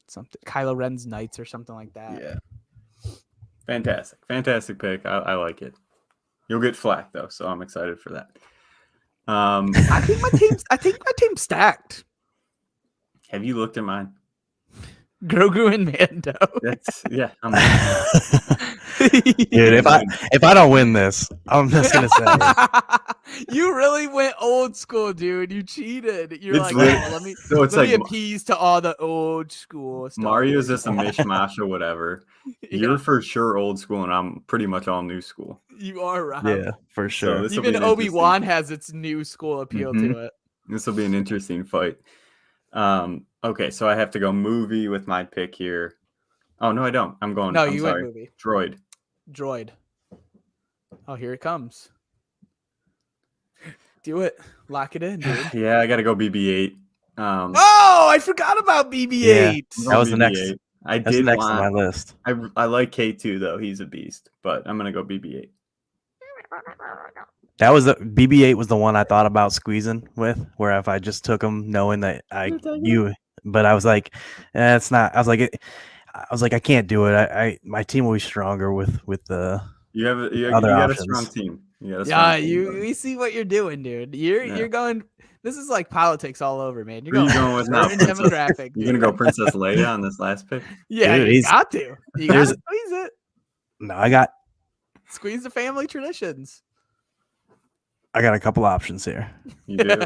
something. Kylo Ren's knights or something like that. yeah. Fantastic pick. I like it. You'll get flack though, so I'm excited for that. I think my team's stacked. Have you looked at mine? Grogu and Mando. That's yeah. Dude, if I don't win this, I'm just gonna say You really went old school, dude. You cheated. You're It's like, lit- oh, let me so it's let me like appease to all the old school stuff. Mario's just a mishmash or whatever. You're for sure old school, and I'm pretty much all new school. You are right. yeah, for sure. this will be Even an Obi-Wan has its new school appeal Mhm. to it. This will be an interesting fight. Okay, so I have to go movie with my pick here. Oh no, I don't. I'm going. No, I'm you sorry. went movie. Droid. Oh, here it comes. Do it. Lock it in, dude. Yeah, I got to go BB-8. Oh, I forgot about BB-8. I'm That was the going next- BB-8. I That's did next on my want. list. I like K2 though. He's a beast, but I'm gonna go BB-8. That was the BB-8 was the one I thought about squeezing with, where if I just took him knowing that but I was like, it's not. I was like, I can't do it. My team will be stronger with the. You have you Other got options. a strong team. You got a Yeah, strong team, buddy. we see what you're doing, dude. Yeah. You're going. This is like politics all over, man. You're Who going, you going with now? certain demographic. You're gonna dude. go Princess Leia on this last pick. Yeah, Dude, you he's- got to. You got to there's- squeeze it. No, I got Squeeze the family traditions. a couple options here. You do.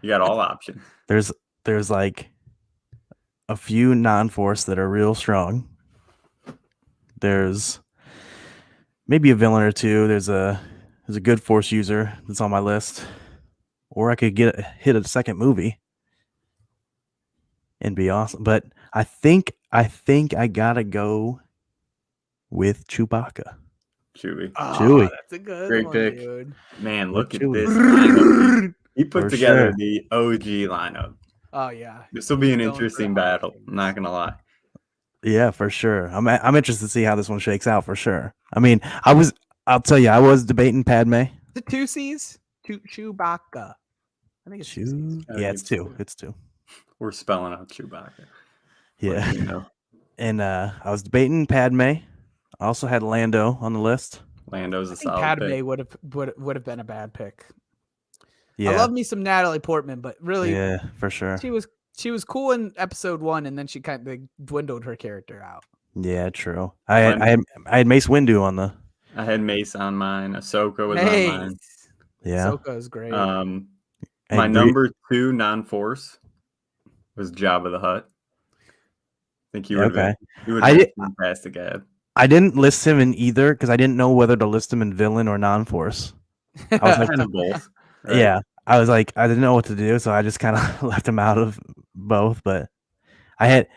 You got all options. There's like a few non-force that are real strong. There's maybe a villain or two. There's a good force user that's on my list, or I could hit a second movie and be awesome. But I think I gotta go with Chewbacca. Chewie. Oh, Chewy. that's a good Great one, pick. dude. Man, look at Chewie. this lineup. He put For together sure. the OG lineup. Oh yeah. This will be an Going for interesting the hot battle. takes. I'm not gonna lie. Yeah, for sure. I'm interested to see how this one shakes out for sure. I mean, I'll tell you, I was debating Padme. The two C's? Chewbacca. I think it's two C's. I Yeah, think it's it's two. two. It's two. We're spelling out Chewbacca. Yeah. You know, And I was debating Padme. I also had Lando on the list. Lando's a I think solid Padme pick. would have been a bad pick. Yeah. I love me some Natalie Portman, but really Yeah, for sure. she was cool in episode 1, and then she kind of dwindled her character out. Yeah, true. I had Mace Windu on the. I had Mace on mine. Ahsoka was on mine. Yeah. Ahsoka is great. And My Gre- number 2 non-force was Jabba the Hutt. I think you would have been a fantastic ad. I didn't list him in either because I didn't know whether to list him in villain or non-force. I was like, Kind of both. right? yeah. I was like, I didn't know what to do, so I just kind of left him out of both. But I had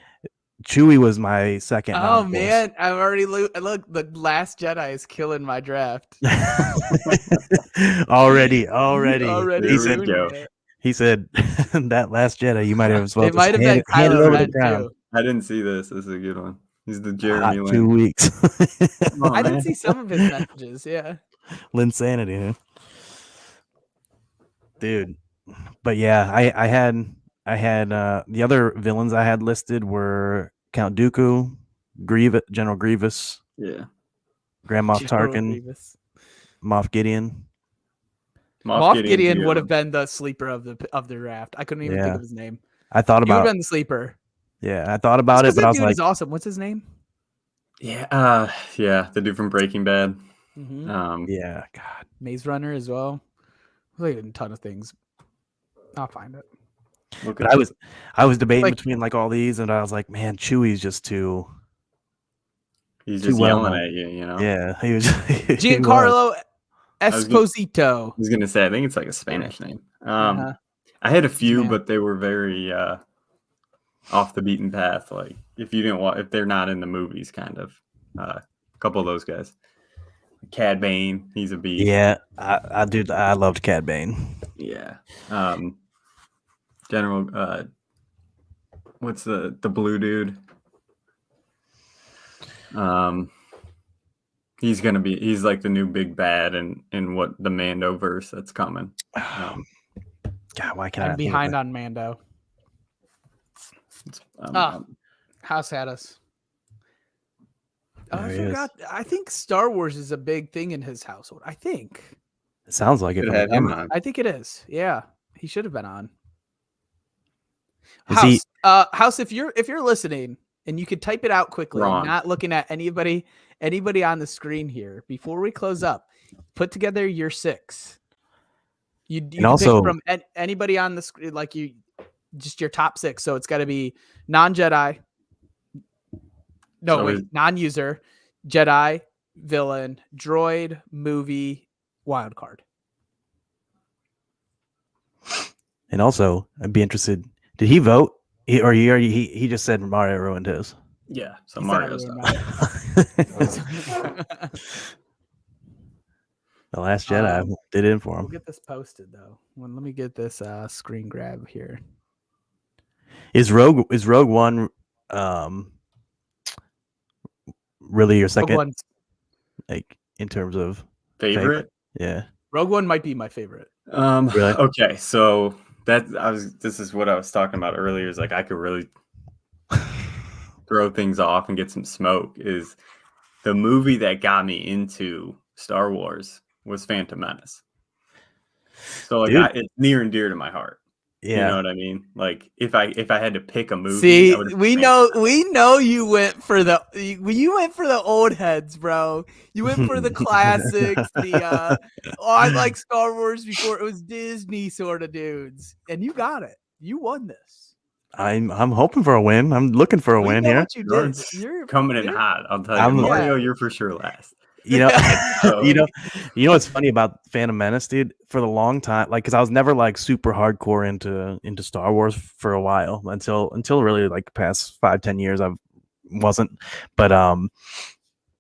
Chewie was my second. Oh non-force. man, I'm already look. The Last Jedi is killing my draft. already. Already Here we ruined go. it. He said that Last Jedi. You might have supposed It might have to been hand it Kylo over the Ren crown. too. I didn't see this. This is a good one. He's the Hot Jeremy 2 Lin. weeks. Oh, I didn't man. see some of his messages. Yeah. Linsanity, huh? Dude. But yeah, I had the other villains I had listed were Count Dooku, General Grievous, Yeah. Grand Moff General Tarkin, Grievous. Moff Gideon. Moff Gideon would have been. been the sleeper of the draft. I couldn't even think Yeah. of his name. I thought He would have about been the sleeper. I thought about Just it, 'cause but I that was dude like, is awesome. What's his name? Yeah. The dude from Breaking Bad. Yeah, God. Maze Runner as well. Played a ton of things. I'll find it. But I was debating Like- between like all these, and I was like, man, Chewie's just too. He's too just well yelling known. at you, you know. Yeah, he was. Giancarlo was gonna- Esposito. I was gonna say, I think it's like a Spanish name. Uh-huh. I had a few, Man. but they were very off the beaten path. Like if you didn't want, if they're not in the movies, kind of. A couple of those guys. Cad Bane, he's a beast. Yeah, I loved Cad Bane. Yeah. General, what's the blue dude? He's like the new big bad in what the Mando verse that's coming. God, why can't I I'm not think of behind that? on Mando. Um, House had us. Oh, There I he is. forgot. I think Star Wars is a big thing in his household. I think. It sounds like it. Could from have the had him comment. on. I think it is. Yeah, he should have been on. Is House, he- House, if you're listening and you could type it out quickly, Wrong. not looking at anybody on the screen here before we close up, put together your 6. You can also- pick from anybody on the screen, like you, just your top 6. So it's got to be non-Jedi. No, So wait, is- non-user, Jedi, villain, droid, movie, wild card. And also, I'd be interested. Did he vote? He just said Mario ruined his. Yeah. So He said I Mario's ruined up. mine. The Last Jedi did it for We'll him. get this posted though. Let me get this screen grab here. Is Rogue One really your second? Rogue, Like in terms of Favorite? yeah. Rogue One might be my favorite. Really? Okay, so this is what I was talking about earlier, is like I could really throw things off and get some smoke. Is the movie that got me into Star Wars was Phantom Menace. So like Dude. it's near and dear to my heart. Yeah. You know what I mean? Like if I had to pick a movie, See, I would've we picked know you went for the old heads, bro. You went for the classics, I like Star Wars before it was Disney sort of dudes, and you got it. You won this. I'm hoping for a win. I'm looking for a We win know here. what you did. You're coming in you're- hot. I'll tell I'm- you, Mario, Yeah. you're for sure last. You know, So- you know what's funny about Phantom Menace, dude? For the long time, like, because I was never like super hardcore into Star Wars for a while until really like past 5-10 years I wasn't. But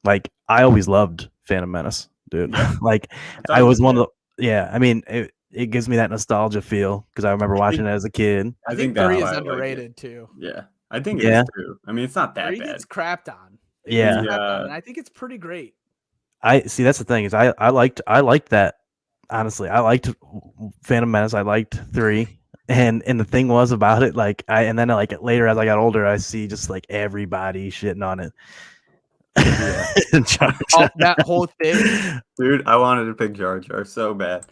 like I always loved Phantom Menace, dude. Yeah. Like thought I it was one good. of the I mean it gives me that nostalgia feel because I remember watching it as a kid. I think think that's 3 why is I like it. underrated too. Yeah, I think it Yeah. is too. I mean, it's not that 3 bad. gets crapped on. It Yeah. gets crapped on, Yeah. and I think it's pretty great. I see. That's the thing is I liked that. Honestly, I liked Phantom Menace. I liked 3, and the thing was about it, like and then like later as I got older, I see just like everybody shitting on it. Jar Jar. That whole thing. Dude, I wanted to pick Jar Jar so bad.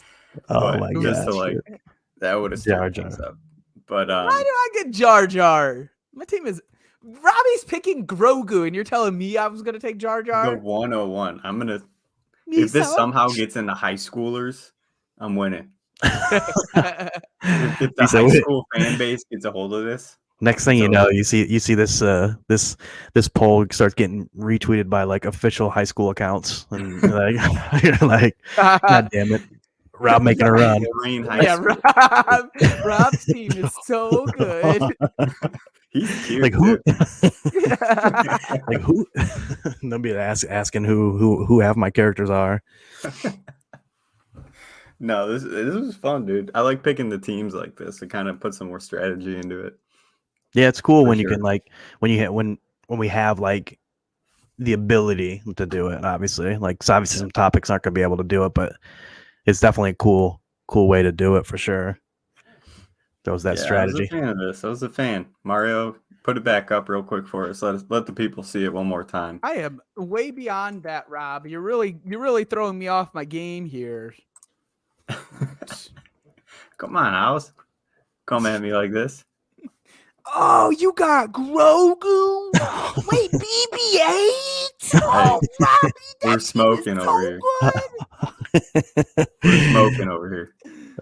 Oh but my just to gosh, like dude. that would have Jar stirred things Jar. up. But Why do I get Jar Jar? My team is Robbie's picking Grogu, and you're telling me I was gonna take Jar the Jar. 101, I'm gonna Me if this so? somehow gets into high schoolers, I'm winning. If the He said, high "Wait." school fan base gets a hold of this, Next thing you So- know, you see this this poll starts getting retweeted by like official high school accounts, and like you're like, God damn it, Rob making a run. Lorraine High yeah, School. Rob's team is so good. He's cute. Like who? dude. Like who? They'll be asking who half my characters are. No, this was fun, dude. I like picking the teams like this. It kind of puts some more strategy into it. Yeah, it's cool For when you sure. can like when we have like the ability to do it. Obviously, like so obviously some topics aren't gonna be able to do it, but it's definitely a cool way to do it for sure. Throws that strategy. I was a fan of this. I was a fan. Mario, put it back up real quick for us. Let the people see it one more time. I am way beyond that, Rob. You're really throwing me off my game here. Come on, House. Come at me like this. Oh, you got Grogu. Wait, BB-8. Oh, Robbie, We're that smoking is over so here. good. We're smoking over here.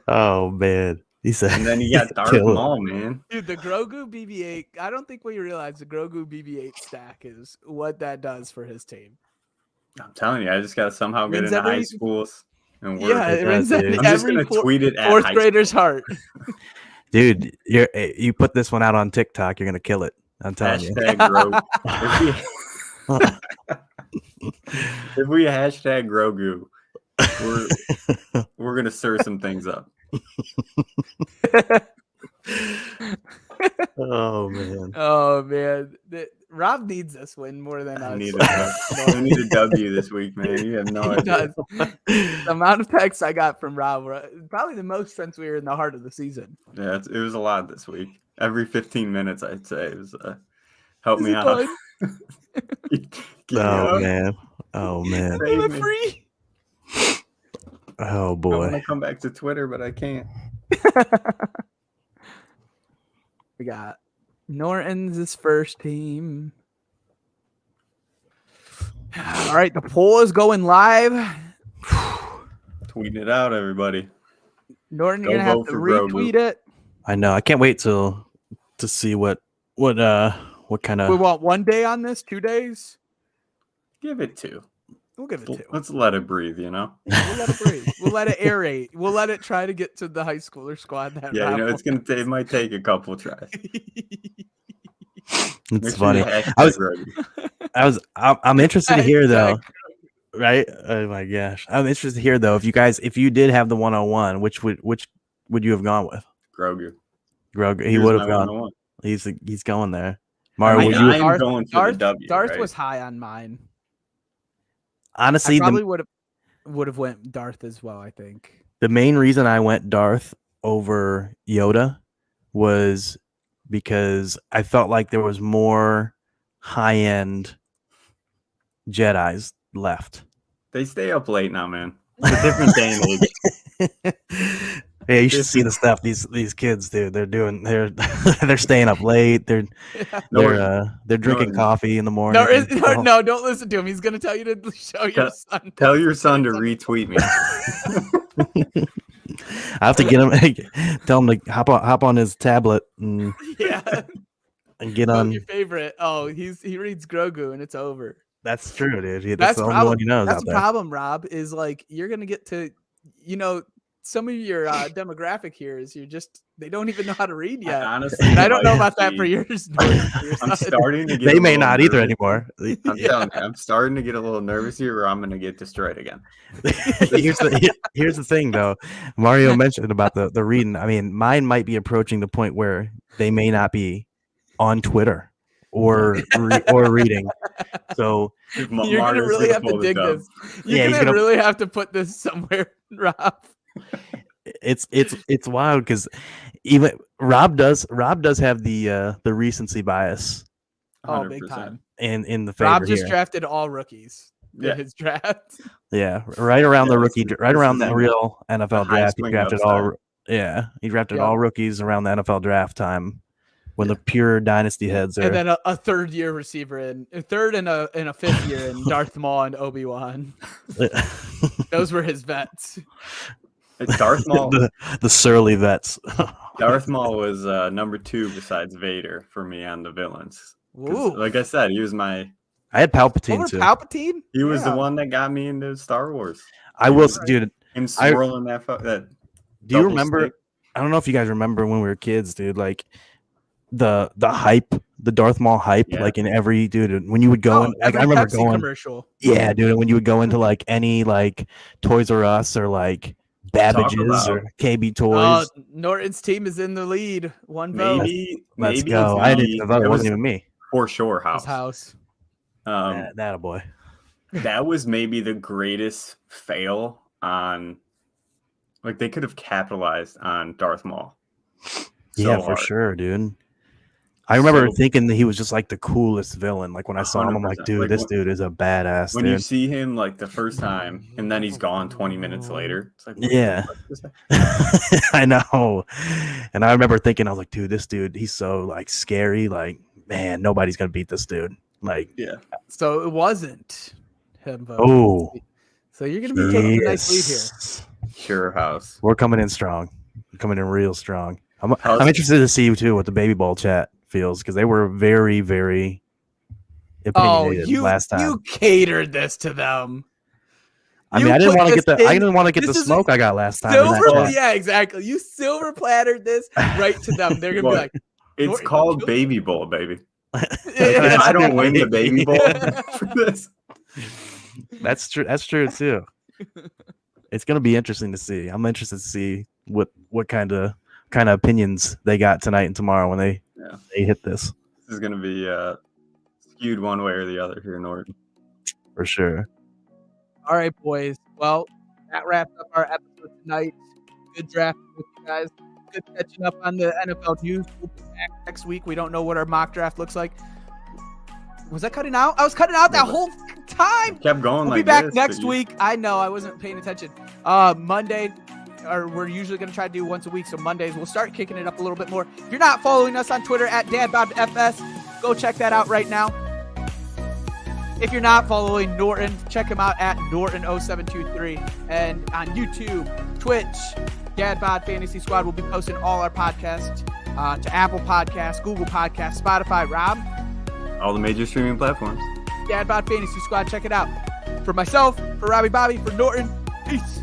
Oh man, he said. And then you got Darth Kill it. Maul, man. Dude, the Grogu BB-8. I don't think we realize the Grogu BB-8 stack is what that does for his team. I'm telling you, I just got to somehow get Wins into high every- schools and work. Yeah, it does, wins dude. I'm just every gonna tweet it at fourth high grader's school. heart. Dude, you put this one out on TikTok, you're gonna kill it. I'm telling you. Hashtag Grogu. If we hashtag Grogu, we're gonna stir some things up. Oh man. Oh man, Rob needs this win more than us. I need a W this week, man. You have no He idea. does. The amount of texts I got from Rob were probably the most since we were in the heart of the season. Yeah, it was a lot this week. Every 15 minutes, I'd say it was help Is me it out. fun? Get me Oh up. man. Oh man. Save Am I me. free? Oh I want boy. to come back to Twitter, but I can't. We got Norton's first team. All right, the poll is going live. Tweet it out, everybody. Norton, Go you're gonna have vote to for Grogu. retweet it. I know. I can't wait to see what kind We of want 1 day on this, 2 days. Give it 2. We'll give it 2. Let's let it breathe, you know? We'll let it breathe. We'll let it aerate. We'll let it try to get to the high schooler squad. That Yeah, you know, Rob it might take a couple tries. it's Make sure funny. you hashtag I was- Grogu. I'm interested to hear though. Hashtag Right? Oh my gosh. I'm interested to hear though if you did have the 101, which would you have gone with? Grogu. Grogu. He Here's would my have gone. 101. He's going there. Mario, I would mean, you I am going for the W. Darth right? was high on mine. honestly I probably the would have went Darth as well. I think. the main reason I went Darth over Yoda was because I felt like there was more high end Jedi's left. They stay up late now, man. It's a different day and age. Yeah, you should see the stuff these kids do. They're they're staying up late. They're drinking Norton. coffee in the morning. No, don't listen to him. He's gonna tell you to show your son. Tell your son to retweet me. I have to get him. Tell him to hop on his tablet and Yeah, get Vote on. your favorite. Oh, he reads Grogu and it's over. That's true, dude. That's That's the the only one he knows That's out the there. problem, Rob. Is like you're gonna get to, some of your demographic here is they don't even know how to read yet. Honestly, And I don't know might about that be- for yours. I'm starting to get. They a may little not either nervous. anymore. I'm telling you, I'm starting to get a little nervous here, or I'm going to get destroyed again. Here's the thing, though. Mario mentioned about the reading. I mean, mine might be approaching the point where they may not be on Twitter or reading. So You're gonna really have to dig this. Yeah, You're he's gonna gonna- really have to put this somewhere, Rob. it's wild because even Rob does have the recency bias Oh, big time. in the favor Rob just here. drafted all rookies in Yeah. his draft. Yeah, right around the Yeah, rookie, this right is around the the real NFL high draft. He swing drafted upside. all. Yeah, he drafted Yeah. all rookies around the NFL draft time when the pure dynasty heads are. And then a third year receiver and a third and a fifth year in Darth Maul and Obi-Wan. Those were his vets. Darth Maul. the surly vets. Darth Maul was number 2 besides Vader for me on the villains. 'Cause, Ooh. like I said, he was I had Palpatine Over too. Palpatine? he was Yeah. the one that got me into Star Wars. I will, Right. dude. Him swirling that. Do you double remember? stick. I don't know if you guys remember when we were kids, dude. Like the hype, the Darth Maul hype, Yeah. like in every dude. When you would go in, like every I remember Pepsi going. commercial. Yeah, dude. And when you would go into like any like Toys R Us or like Babbage's about- or KB Oh, Toys. Norton's team is in the lead. One vote. Maybe. Let's maybe go. it's I me. didn't. I thought it wasn't even me. For sure His house. house. That a boy. That was maybe the greatest fail on. Like they could have capitalized on Darth Maul. Yeah, So for hard. sure, dude. I remember So- thinking that he was just like the coolest villain. Like when I saw him, I'm like, 100%. dude, Like, this when- dude is a badass, When you dude. see him like the first time and then he's gone 20 minutes later, it's like, what the Yeah. fuck is that? I know. And I remember thinking, I was like, dude, this dude, he's so like scary. Like, man, nobody's gonna beat this dude. Like, Yeah. So it wasn't him voting. oh, So you're gonna be taking a nice lead here. yes. Sure house. We're coming in strong. We're coming in real strong. I'm How's- interested to see too what the Baby Bowl chat feels because they were very, very Oh, opinionated last time. you catered this to them. I mean, you I didn't put want to this get the I in- didn't want to get the this is smoke I got last time. in that Silver, chat. yeah, exactly. You silver plattered this right to them. They're gonna be What? like, It's Norton called killed Baby Bowl, baby. That's If I don't win the right. Baby Bowl for this. That's true. That's true too. It's gonna be interesting to see. I'm interested to see what kind of opinions they got tonight and tomorrow when they hit this This is gonna be skewed one way or the other here, Norton. for sure. all right, boys. Well, that wraps up our episode tonight. Good draft with you guys. Good catching up on the NFL news. We'll be back next week. We don't know what our mock draft looks like. Was that cutting out? I was cutting out that whole time. Kept going We'll like be back this, next but you- week. I know I wasn't paying attention. Monday, or we're usually going to try to do once a week. So Mondays we'll start kicking it up a little bit more. If you're not following us on Twitter at DadBobFS, go check that out right now. If you're not following Norton, check him out at Norton0723 and on YouTube, Twitch, DadBod Fantasy Squad. We'll be posting all our podcasts to Apple Podcasts, Google Podcasts, Spotify. Rob, all the major streaming platforms. DadBod Fantasy Squad. Check it out. For myself, for Robbie Bobby, for Norton, peace.